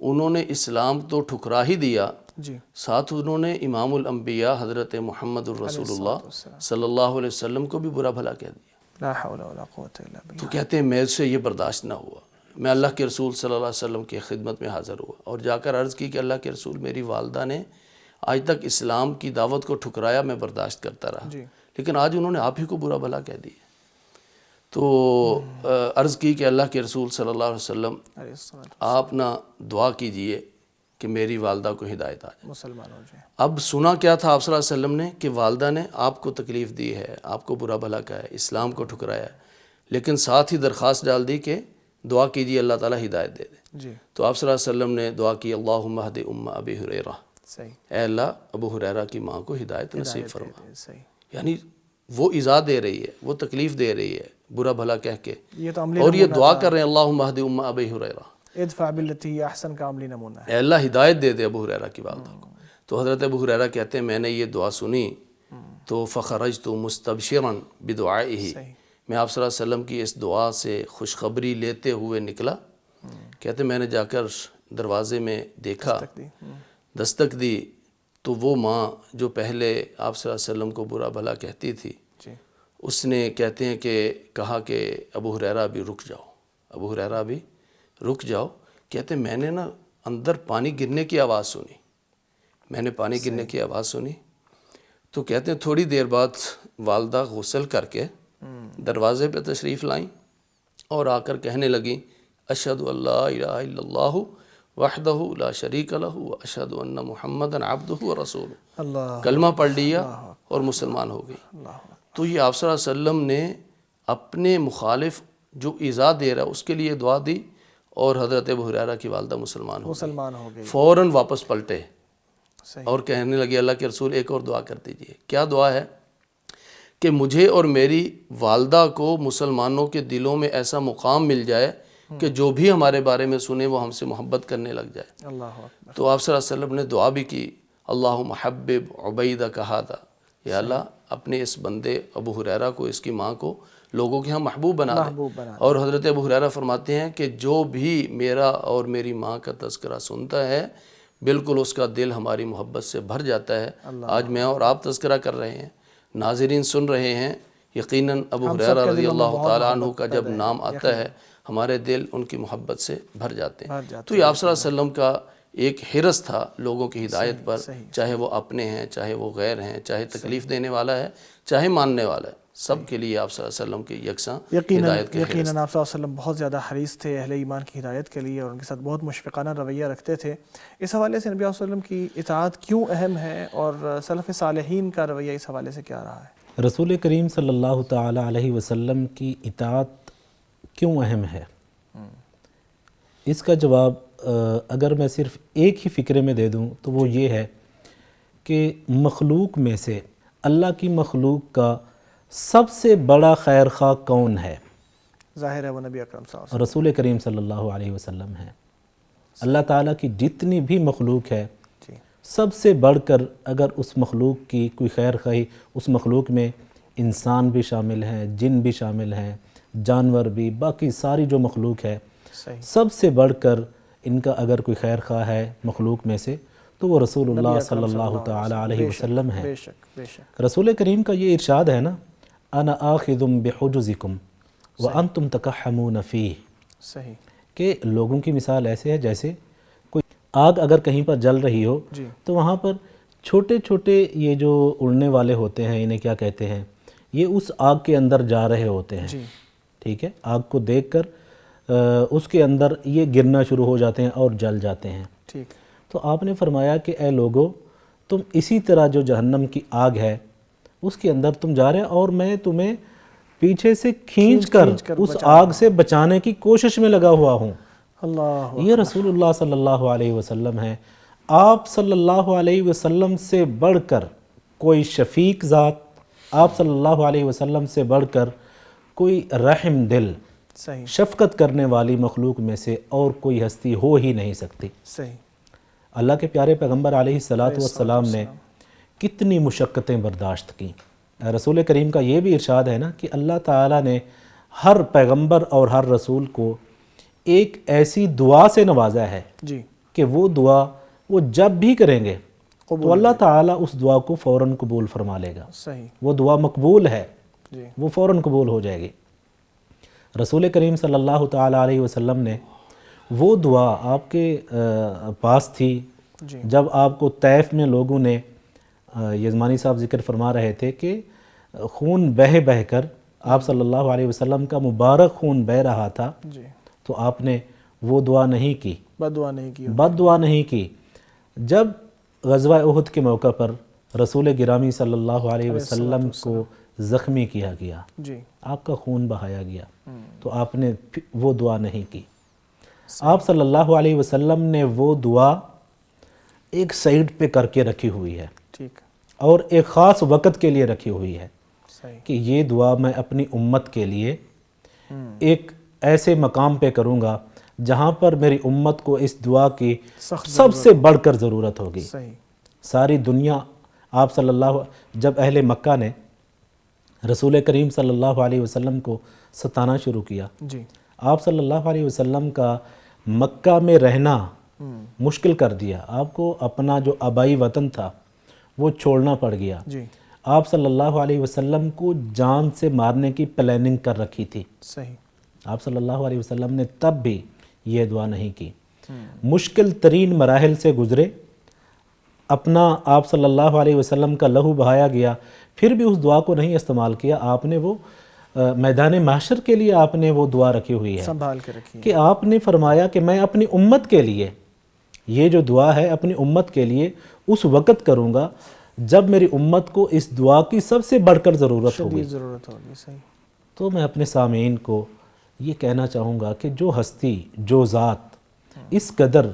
انہوں نے اسلام تو ٹھکرا ہی دیا، جی ساتھ انہوں نے امام الانبیاء حضرت محمد الرسول اللہ صلی اللہ علیہ وسلم کو بھی برا بھلا کہہ دیا۔ لا حول ولا قوت الا باللہ۔ تو کہتے ہیں میرے سے یہ برداشت نہ ہوا، میں اللہ کے رسول صلی اللہ علیہ وسلم کی خدمت میں حاضر ہوا اور جا کر عرض کی کہ اللہ کے رسول، میری والدہ نے آج تک اسلام کی دعوت کو ٹھکرایا، میں برداشت کرتا رہا، لیکن آج انہوں نے آپ ہی کو برا بھلا کہہ دیا۔ تو عرض کی کہ اللہ کے رسول صلی اللہ علیہ وسلم آپ نہ دعا کیجئے کہ میری والدہ کو ہدایت آ جائے، مسلمان ہو جائے۔ اب سنا کیا تھا آپ صلی اللہ علیہ وسلم نے کہ والدہ نے آپ کو تکلیف دی ہے، آپ کو برا بھلا کہا ہے، اسلام کو ٹھکرایا ہے، لیکن ساتھ ہی درخواست ڈال دی کہ دعا کیجیے اللہ تعالیٰ ہدایت دے دے۔ جی تو آپ صلی اللہ علیہ وسلم نے دعا کی اللہم اہد ام ابی ہریرہ، صحیح، اے اللہ ابو ہریرہ کی ماں کو ہدایت نصیب فرما۔ صحیح، یعنی وہ ایذا دے رہی ہے، وہ تکلیف دے رہی ہے برا بھلا کہہ کے، یہ تو عملی اور یہ دعا کر رہے ہیں اللہم اہد ام ابی ہریرہ، ادفع باللتی ہی احسن کا عملی نمونہ ہے۔ اے اللہ ہدایت دے دے ابو ہریرہ کی والدہ کو۔ تو حضرت ابو ہریرہ کہتے ہیں میں نے یہ دعا سنی تو فخرجت مستبشرا بدعائہ، میں آپ صلی اللہ علیہ وسلم کی اس دعا سے خوشخبری لیتے ہوئے نکلا۔ کہتے ہیں میں نے جا کر دروازے میں دیکھا، دستک دی، تو وہ ماں جو پہلے آپ صلی اللہ علیہ وسلم کو برا بھلا کہتی تھی، اس نے کہتے ہیں کہ کہا کہ ابو ہریرہ بھی رک جاؤ، ابو ہریرہ بھی رک جاؤ۔ کہتے ہیں میں نے نا اندر پانی گرنے کی آواز سنی، میں نے پانی گرنے کی آواز سنی، تو کہتے ہیں تھوڑی دیر بعد والدہ غسل کر کے دروازے پہ تشریف لائیں اور آ کر کہنے لگیں اشہد ان لا الہ الا اللہ وحدہ لا شریک لہ واشہد ان محمدا عبدہ ورسولہ، اللہ کلمہ پڑھ لیا اور مسلمان ہو گئی۔ تو یہ آپ صلی اللہ علیہ وسلم نے اپنے مخالف جو ایذا دے رہا ہے اس کے لیے دعا دی، اور حضرت ابو ہریرہ کی والدہ مسلمان ہو گئی، فوراً واپس پلٹے اور کہنے لگے اللہ کے رسول ایک اور دعا کر دیجئے۔ کیا دعا ہے؟ کہ مجھے اور میری والدہ کو مسلمانوں کے دلوں میں ایسا مقام مل جائے کہ جو بھی ہمارے بارے میں سنے وہ ہم سے محبت کرنے لگ جائے۔ اللہ اکبر۔ تو آپ صلی اللہ علیہ وسلم نے دعا بھی کی اللہم حبب عبیدہ ھذا، یا اللہ اپنے اس بندے ابو ہریرہ کو، اس کی ماں کو لوگوں کے ہاں محبوب بنا دے۔ اور حضرت ابو ہریرہ فرماتے ہیں کہ جو بھی میرا اور میری ماں کا تذکرہ سنتا ہے بالکل اس کا دل ہماری محبت سے بھر جاتا ہے۔ آج میں اور آپ تذکرہ کر رہے ہیں، ناظرین سن رہے ہیں، یقیناً ابو ہریرہ رضی اللہ تعالیٰ عنہ کا جب نام آتا ہے ہمارے دل ان کی محبت سے بھر جاتے ہیں۔ تو یہ آپ صلی اللہ علیہ وسلم کا ایک حرص تھا لوگوں کی ہدایت پر، چاہے وہ اپنے ہیں، چاہے وہ غیر ہیں، چاہے تکلیف دینے والا ہے، چاہے ماننے والا ہے، سب کے لیے آپ صلی اللہ علیہ وسلم کی یکساں ہدایت کے حرص۔ یقیناً آپ صلی اللہ علیہ وسلم بہت زیادہ حریص تھے اہل ایمان کی ہدایت کے لیے، اور ان کے ساتھ بہت مشفقانہ رویہ رکھتے تھے۔ اس حوالے سے نبی صلی اللہ علیہ وسلم کی اطاعت کیوں اہم ہے، اور سلف صالحین کا رویہ اس حوالے سے کیا رہا ہے؟ رسول کریم صلی اللہ تعالی علیہ وسلم کی اطاعت کیوں اہم ہے؟ اس کا جواب اگر میں صرف ایک ہی فکرے میں دے دوں تو وہ یہ ہے کہ مخلوق میں سے اللہ کی مخلوق کا سب سے بڑا خیر خواہ کون ہے؟ ظاہر ہے وہ نبی اکرم صلی اللہ علیہ رسول کریم صلی اللہ علیہ وسلم ہے۔ اللہ تعالیٰ کی جتنی بھی مخلوق ہے سب سے بڑھ کر اگر اس مخلوق کی کوئی خیر خواہی، اس مخلوق میں انسان بھی شامل ہیں، جن بھی شامل ہیں، جانور بھی، باقی ساری جو مخلوق ہے، سب سے بڑھ کر ان کا اگر کوئی خیر خواہ ہے مخلوق میں سے تو وہ رسول اللہ صلی اللہ تعالی علیہ وسلم ہے۔ رسول کریم کا یہ ارشاد ہے نا، انا آخذ بحجزکم وانتم تکحمون فیہ، صحیح، کہ لوگوں کی مثال ایسے ہے جیسے کوئی آگ اگر کہیں پر جل رہی ہو تو وہاں پر چھوٹے چھوٹے یہ جو اڑنے والے ہوتے ہیں، انہیں کیا کہتے ہیں، یہ اس آگ کے اندر جا رہے ہوتے ہیں، ٹھیک ہے، آگ کو دیکھ کر اس کے اندر یہ گرنا شروع ہو جاتے ہیں اور جل جاتے ہیں۔ ٹھیک، تو آپ نے فرمایا کہ اے لوگو، تم اسی طرح جو جہنم کی آگ ہے اس کے اندر تم جا رہے ہیں، اور میں تمہیں پیچھے سے کھینچ کر اس آگ سے بچانے کی کوشش میں لگا ہوا ہوں۔ اللہ یہ رسول اللہ صلی اللہ علیہ وسلم ہیں۔ آپ صلی اللہ علیہ وسلم سے بڑھ کر کوئی شفیق ذات، آپ صلی اللہ علیہ وسلم سے بڑھ کر کوئی رحم دل، صحیح شفقت کرنے والی مخلوق میں سے اور کوئی ہستی ہو ہی نہیں سکتی۔ صحیح۔ اللہ کے پیارے پیغمبر علیہ السلام نے کتنی مشقتیں برداشت کیں۔ رسول کریم کا یہ بھی ارشاد ہے نا کہ اللہ تعالیٰ نے ہر پیغمبر اور ہر رسول کو ایک ایسی دعا سے نوازا ہے جی کہ وہ دعا وہ جب بھی کریں گے تو اللہ تعالیٰ اس دعا کو فوراً قبول فرما لے گا۔ صحیح۔ وہ دعا مقبول ہے، جی وہ فوراً قبول ہو جائے گی۔ رسول کریم صلی اللہ تعالیٰ علیہ وسلم نے وہ دعا آپ کے پاس تھی جی جب آپ کو طیف میں لوگوں نے، یزمانی صاحب ذکر فرما رہے تھے کہ خون بہہ بہہ کر آپ صلی اللہ علیہ وسلم کا مبارک خون بہہ رہا تھا، جی، تو آپ نے وہ دعا نہیں کی، بد دعا نہیں کی۔ بد دعا نہیں کی۔ جب غزوہ احد کے موقع پر رسول گرامی صلی اللہ علیہ وسلم کو زخمی کیا گیا، جی آپ کا خون بہایا گیا، تو آپ نے وہ دعا نہیں کی۔ آپ صلی اللہ علیہ وسلم نے وہ دعا ایک سائیڈ پہ کر کے رکھی ہوئی ہے، ٹھیک، اور ایک خاص وقت کے لیے رکھی ہوئی ہے صحیح۔ کہ یہ دعا میں اپنی امت کے لیے ایک ایسے مقام پہ کروں گا جہاں پر میری امت کو اس دعا کی سب سے بڑھ کر ضرورت ہوگی۔ صحیح۔ ساری دنیا آپ صلی اللہ، جب اہل مکہ نے رسول کریم صلی اللہ علیہ وسلم کو ستانا شروع کیا، جی آپ صلی اللہ علیہ وسلم کا مکہ میں رہنا مشکل کر دیا، آپ کو اپنا جو آبائی وطن تھا وہ چھوڑنا پڑ گیا۔ جی آپ صلی اللہ علیہ وسلم کو جان سے مارنے کی پلاننگ کر رکھی تھی، صحیح۔ آپ صلی اللہ علیہ وسلم نے تب بھی یہ دعا نہیں کی۔ مشکل ترین مراحل سے گزرے، اپنا آپ صلی اللہ علیہ وسلم کا لہو بہایا گیا، پھر بھی اس دعا کو نہیں استعمال کیا۔ آپ نے وہ میدان محشر کے لیے آپ نے وہ دعا رکھی ہوئی ہے سنبھال کے رکھیے کہ آپ نے فرمایا کہ میں اپنی امت کے لیے یہ جو دعا ہے اپنی امت کے لیے اس وقت کروں گا جب میری امت کو اس دعا کی سب سے بڑھ کر ضرورت ہوگی۔ شدید ضرورت ہوگی، صحیح۔ تو میں اپنے سامعین کو یہ کہنا چاہوں گا کہ جو ہستی، جو ذات اس قدر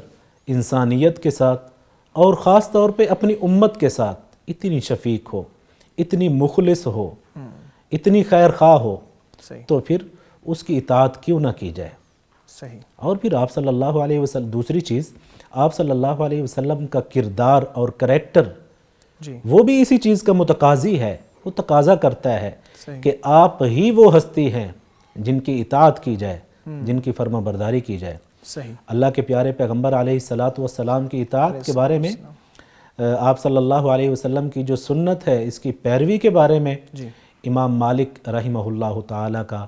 انسانیت کے ساتھ اور خاص طور پہ اپنی امت کے ساتھ اتنی شفیق ہو، اتنی مخلص ہو، اتنی خیر خواہ ہو، صحیح تو پھر اس کی اطاعت کیوں نہ کی جائے۔ صحیح۔ اور پھر آپ صلی اللہ علیہ وسلم، دوسری چیز، آپ صلی اللہ علیہ وسلم کا کردار اور کریکٹر جی وہ بھی اسی چیز کا متقاضی ہے، وہ تقاضا کرتا ہے صحیح۔ کہ آپ ہی وہ ہستی ہیں جن کی اطاعت کی جائے، جن کی فرما برداری کی جائے۔ صحیح۔ اللہ کے پیارے پیغمبر علیہ السلام کی اطاعت کے بارے میں، آپ صلی اللہ علیہ وسلم کی جو سنت ہے اس کی پیروی کے بارے میں جی امام مالک رحمہ اللہ تعالیٰ کا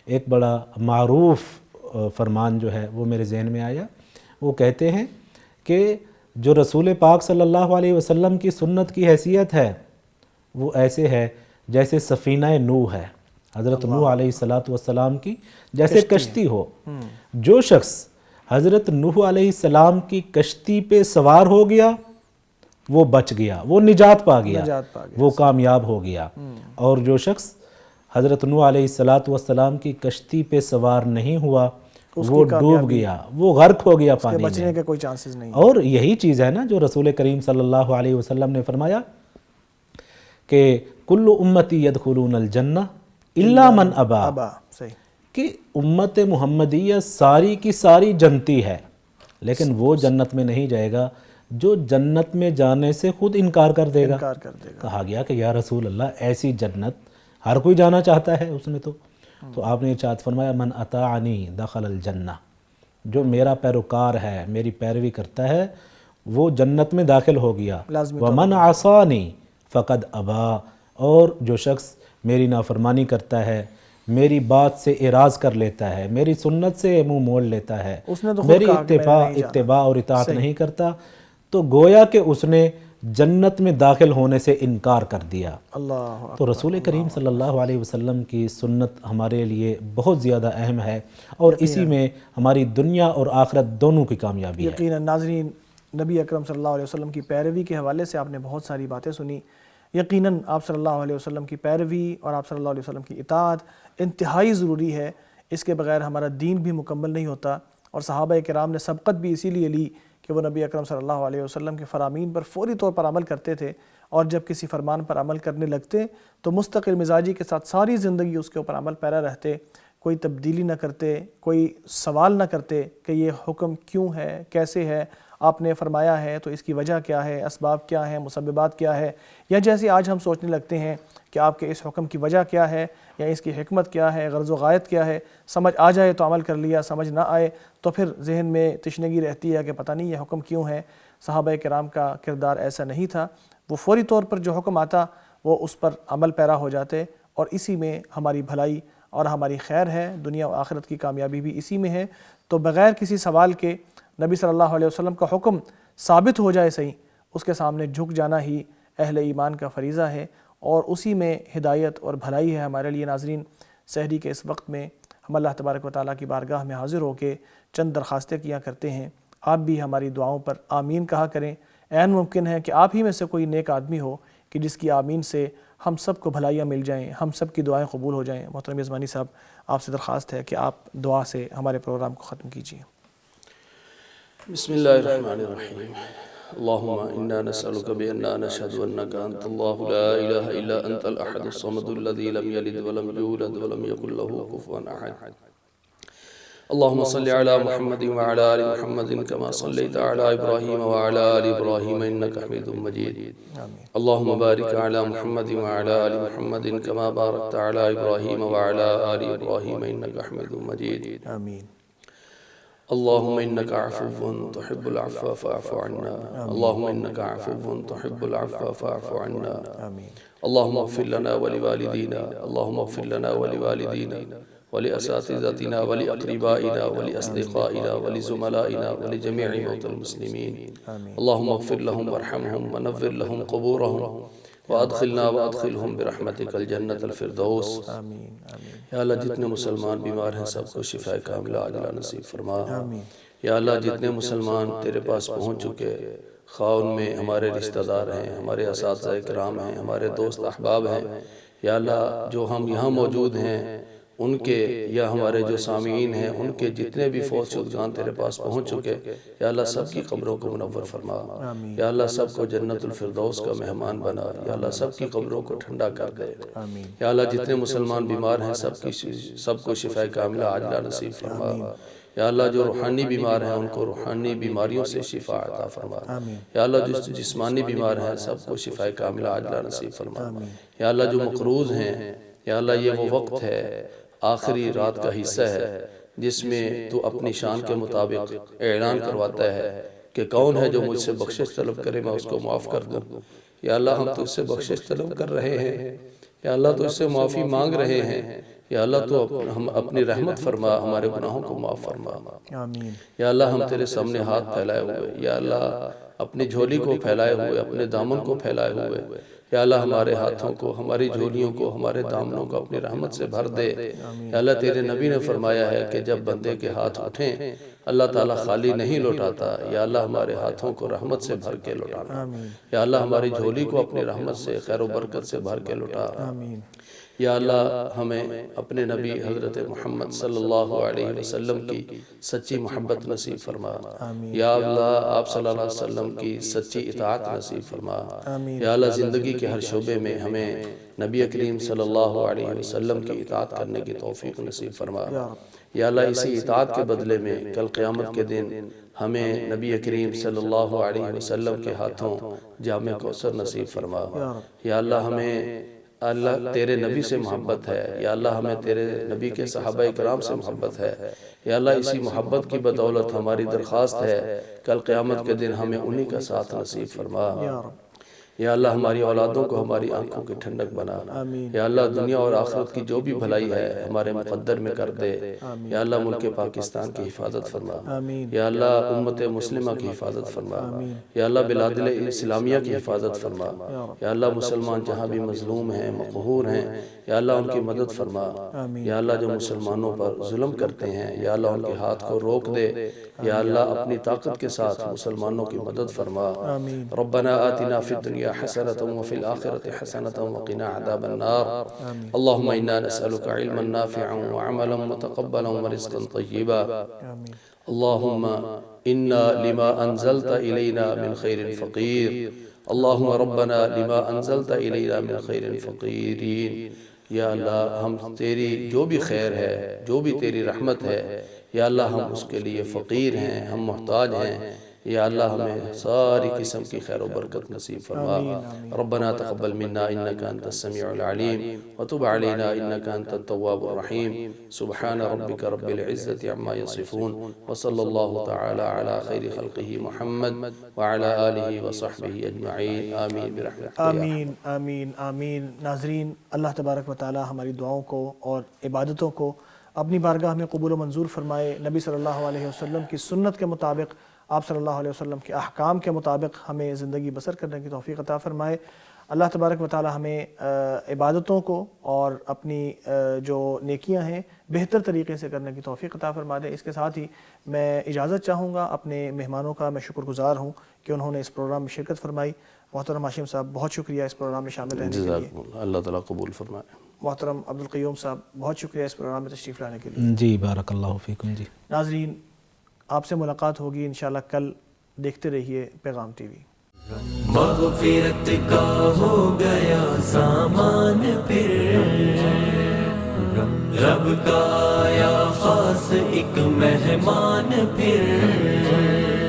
ایک بڑا معروف فرمان جو ہے وہ میرے ذہن میں آیا۔ وہ کہتے ہیں کہ جو رسول پاک صلی اللہ علیہ وسلم کی سنت کی حیثیت ہے وہ ایسے ہے جیسے سفینہ نوح ہے، حضرت نوح علیہ السلام کی جیسے کشتی ہو۔ جو شخص حضرت نوح علیہ السلام کی کشتی پہ سوار ہو گیا وہ بچ گیا، وہ نجات پا گیا، وہ کامیاب ہو گیا۔ اور جو شخص حضرت نوح علیہ السلام کی کشتی پہ سوار نہیں ہوا وہ ڈوب گیا، وہ غرق ہو گیا پانی میں، بچنے کے کوئی چانسز نہیں۔ اور یہی چیز ہے نا جو رسول کریم صلی اللہ علیہ وسلم نے فرمایا کہ کل امتی یدخلون الجنہ الا من ابا، صحیح، کہ امت محمدیہ ساری کی ساری جنتی ہے لیکن وہ جنت میں نہیں جائے گا جو جنت میں جانے سے خود انکار کر دے گا۔ کہا گیا کہ یا رسول اللہ ایسی جنت ہر کوئی جانا چاہتا ہے اس میں، تو آپ نے ارشاد فرمایا من اطاعنی دخل الجنہ، جو میرا پیروکار ہے، میری پیروی کرتا ہے وہ جنت میں داخل ہو گیا۔ ومن عصانی فقد ابا، اور جو شخص میری نافرمانی کرتا ہے، میری بات سے اعراض کر لیتا ہے، میری سنت سے منہ موڑ لیتا ہے، میری اتباع اور اطاعت نہیں کرتا، تو گویا کہ اس نے جنت میں داخل ہونے سے انکار کر دیا۔ تو رسول کریم صلی اللہ علیہ وسلم کی سنت ہمارے لیے بہت زیادہ اہم ہے اور اسی میں ہماری دنیا اور آخرت دونوں کی کامیابی ہے۔ یقیناً ناظرین، نبی اکرم صلی اللہ علیہ وسلم کی پیروی کے حوالے سے آپ نے بہت ساری باتیں سنی۔ یقیناً آپ صلی اللہ علیہ وسلم کی پیروی اور آپ صلی اللہ علیہ وسلم کی اطاعت انتہائی ضروری ہے، اس کے بغیر ہمارا دین بھی مکمل نہیں ہوتا۔ اور صحابہ کرام نے سبقت بھی اسی لیے لی کہ وہ نبی اکرم صلی اللہ علیہ وسلم کے فرامین پر فوری طور پر عمل کرتے تھے، اور جب کسی فرمان پر عمل کرنے لگتے تو مستقل مزاجی کے ساتھ ساری زندگی اس کے اوپر عمل پیرا رہتے، کوئی تبدیلی نہ کرتے، کوئی سوال نہ کرتے کہ یہ حکم کیوں ہے، کیسے ہے، آپ نے فرمایا ہے تو اس کی وجہ کیا ہے، اسباب کیا ہیں، مسببات کیا ہے، یا جیسے آج ہم سوچنے لگتے ہیں کہ آپ کے اس حکم کی وجہ کیا ہے یا اس کی حکمت کیا ہے، غرض و غایت کیا ہے، سمجھ آ جائے تو عمل کر لیا، سمجھ نہ آئے تو پھر ذہن میں تشنگی رہتی ہے کہ پتہ نہیں یہ حکم کیوں ہے۔ صحابہ کرام کا کردار ایسا نہیں تھا، وہ فوری طور پر جو حکم آتا وہ اس پر عمل پیرا ہو جاتے، اور اسی میں ہماری بھلائی اور ہماری خیر ہے، دنیا و آخرت کی کامیابی بھی اسی میں ہے۔ تو بغیر کسی سوال کے نبی صلی اللہ علیہ وسلم کا حکم ثابت ہو جائے صحیح، اس کے سامنے جھک جانا ہی اہل ایمان کا فریضہ ہے، اور اسی میں ہدایت اور بھلائی ہے ہمارے لیے۔ ناظرین، سحری کے اس وقت میں ہم اللہ تبارک و تعالیٰ کی بارگاہ میں حاضر ہو کے چند درخواستیں کیا کرتے ہیں، آپ بھی ہماری دعاؤں پر آمین کہا کریں۔ عین ممکن ہے کہ آپ ہی میں سے کوئی نیک آدمی ہو کہ جس کی آمین سے ہم سب کو بھلائیاں مل جائیں، ہم سب کی دعائیں قبول ہو جائیں۔ محترم یزمانی صاحب، آپ سے درخواست ہے کہ آپ دعا سے ہمارے پروگرام کو ختم کیجیے۔ بسم اللہ الرحمن الرحیم۔ اللہم انا نسألک بأننا نشہد انک انت اللہ لا الہ الا انت الاحد الصمد الذی لم یلد ولم یولد ولم یکن له کفوا احد۔ اللہم صلی علی محمد وعلی آل محمد کما صلیت علی ابراہیم وعلی آل ابراہیم انک حمید مجید۔ اللہم بارک علی محمد وعلی آل محمد کما بارکت علی ابراہیم وعلی آل ابراہیم انک حمید مجید۔ آمین۔ اللہم انک عفو تحب العفو فاعف عنا۔ اللہم انک عفو تحب العفو فاعف عنا۔ اللہم اغفر لنا ولوالدینا، اللہم اغفر لنا ولوالدینا ولأساتذتنا ولأقربائنا ولأصدقائنا ولزملائنا ولجميع موتى المسلمين اللهم اغفر لهم وارحمهم ونور لهم قبورهم وادخلنا وادخلهم برحمتك الجنة الفردوس۔ یا اللہ جتنے مسلمان بیمار ہیں سب کو شفاء کاملہ عاجلہ نصیب فرما۔ یا اللہ جتنے مسلمان تیرے پاس پہنچ چکے، خواہ ان میں ہمارے رشتہ دار ہیں، ہمارے اساتذہ کرام ہیں، ہمارے دوست احباب ہیں، یا اللہ جو ہم یہاں موجود ہیں ان کے یا ہمارے جو سامعین ہیں ان کے جتنے بھی فوت شدگان تیرے پاس پہنچ چکے، یا اللہ سب کی قبروں کو منور فرما۔ یا اللہ سب کو جنت الفردوس کا مہمان بنا۔ یا اللہ سب کی قبروں کو ٹھنڈا کر دے۔ یا اللہ جتنے مسلمان بیمار ہیں سب کو شفاء کاملہ عاجلہ نصیب فرما۔ یا اللہ جو روحانی بیمار ہیں ان کو روحانی بیماریوں سے شفا عطا فرما۔ یا اللہ جو جسمانی بیمار ہیں سب کو شفاء کاملہ عاجلہ نصیب فرما۔ یا اللہ جو مقروض ہیں، یا اللہ یہ وہ وقت ہے، آخری رات کا حصہ ہے جس میں تو اپنی شان کے مطابق اعلان کرواتا ہے کہ کون ہے جو مجھ سے بخشش طلب کرے میں اس کو معاف کر دوں۔ یا اللہ ہم تو اس سے بخشش طلب کر رہے ہیں، یا اللہ تو اس سے معافی مانگ رہے ہیں، یا اللہ تو ہم اپنی رحمت فرما، ہمارے گناہوں کو معاف فرما۔ یا اللہ ہم تیرے سامنے ہاتھ پھیلائے ہوئے، یا اللہ اپنی جھولی کو پھیلائے ہوئے، اپنے دامن کو پھیلائے ہوئے، یا اللہ ہمارے ہاتھوں کو، ہماری جھولیوں کو، ہمارے دامنوں کو اپنی رحمت سے بھر دے۔ یا اللہ تیرے نبی نے فرمایا ہے کہ جب بندے کے ہاتھ اٹھیں اللہ تعالیٰ خالی نہیں لوٹاتا۔ یا اللہ ہمارے ہاتھوں کو رحمت سے بھر کے لوٹانا۔ یا اللہ ہماری جھولی کو اپنی رحمت سے، خیر و برکت سے بھر کے لوٹا۔ یا اللہ ہمیں اپنے نبی حضرت محمد صلی اللہ علیہ وسلم کی سچی محبت نصیب فرما۔ یا اللہ آپ صلی اللہ علیہ وسلم کی سچی اطاعت نصیب فرما۔ یا اللہ زندگی کے ہر شعبے میں ہمیں نبی کریم صلی اللہ علیہ وسلم کی اطاعت کرنے کی توفیق نصیب فرما۔ یا اللہ اسی اطاعت کے بدلے میں کل قیامت کے دن ہمیں نبی کریم صلی اللہ علیہ وسلم کے ہاتھوں جام کوثر نصیب فرما۔ یا اللہ ہمیں اللہ تیرے نبی سے محبت ہے، یا اللہ ہمیں تیرے نبی کے صحابہ کرام سے محبت ہے۔ یا اللہ اسی محبت کی بدولت ہماری درخواست ہے کل قیامت کے دن ہمیں انہی کا ساتھ نصیب فرما۔ یا اللہ ہماری اولادوں کو ہماری آنکھوں کی ٹھنڈک بنا۔ یا اللہ دنیا اور آخرت کی جو بھی بھلائی ہے ہمارے مقدر میں کر دے۔ یا اللہ ملک پاکستان کی حفاظت فرما۔ یا اللہ امت مسلمہ کی حفاظت فرما۔ یا اللہ بلاد اسلامیہ کی حفاظت فرما۔ یا اللہ مسلمان جہاں بھی مظلوم ہیں، مقہور ہیں، یا اللہ ان کی مدد فرما۔ یا اللہ جو مسلمانوں پر ظلم کرتے ہیں یا اللہ ان کے ہاتھ کو روک دے۔ یا اللہ اپنی طاقت کے ساتھ مسلمانوں کی مدد فرما۔ ربنا آتنا فی الدنیا الدنيا حسنة وفي الآخرة حسنة وقنا عذاب النار. اللهم إنا نسألك علما نافعا وعملا متقبلا ورزقا طيبا. اللهم إنا لما أنزلت إلينا من خير فقير. اللهم ربنا لما أنزلت إلينا من خير فقيرين. یا اللہ ہم تیری جو بھی خیر ہے، جو بھی تیری رحمت ہے، یا اللہ ہم اس کے لیے فقیر ہیں، ہم محتاج ہیں. یا اللہ ہمیں ساری قسم کی خیر و برکت نصیب فرما. ربنا تقبل منا انك انت السميع العليم وتب علينا انك انت التواب الرحيم. سبحان ربك رب العزة عما يصفون وصلى الله تعالى على خير خلقه محمد وعلى آله وصحبه اجمعین. آمین برحمتک. آمین آمین آمین. ناظرین، اللہ تبارک و تعالی ہماری دعاؤں کو اور عبادتوں کو اپنی بارگاہ میں قبول و منظور فرمائے. نبی صلی اللہ علیہ وسلم کی سنت کے مطابق، آپ صلی اللہ علیہ وسلم کے احکام کے مطابق ہمیں زندگی بسر کرنے کی توفیق عطا فرمائے. اللہ تبارک و تعالی ہمیں عبادتوں کو اور اپنی جو نیکیاں ہیں بہتر طریقے سے کرنے کی توفیق عطا فرما دے. اس کے ساتھ ہی میں اجازت چاہوں گا اپنے مہمانوں کا. میں شکر گزار ہوں کہ انہوں نے اس پروگرام میں شرکت فرمائی. محترم ہاشم صاحب بہت شکریہ اس پروگرام میں شامل رہنے کے لیے. اللہ تعالیٰ قبول فرمائے. محترم عبدالقیوم صاحب بہت شکریہ اس پروگرام میں تشریف لانے کے لیے. جی بارک اللہ فیکم. جی ناظرین، آپ سے ملاقات ہوگی انشاءاللہ کل. دیکھتے رہیے پیغام ٹی وی. مغفرت کا ہو گیا سامان پھر، رب کا آیا خاص ایک مہمان پھر.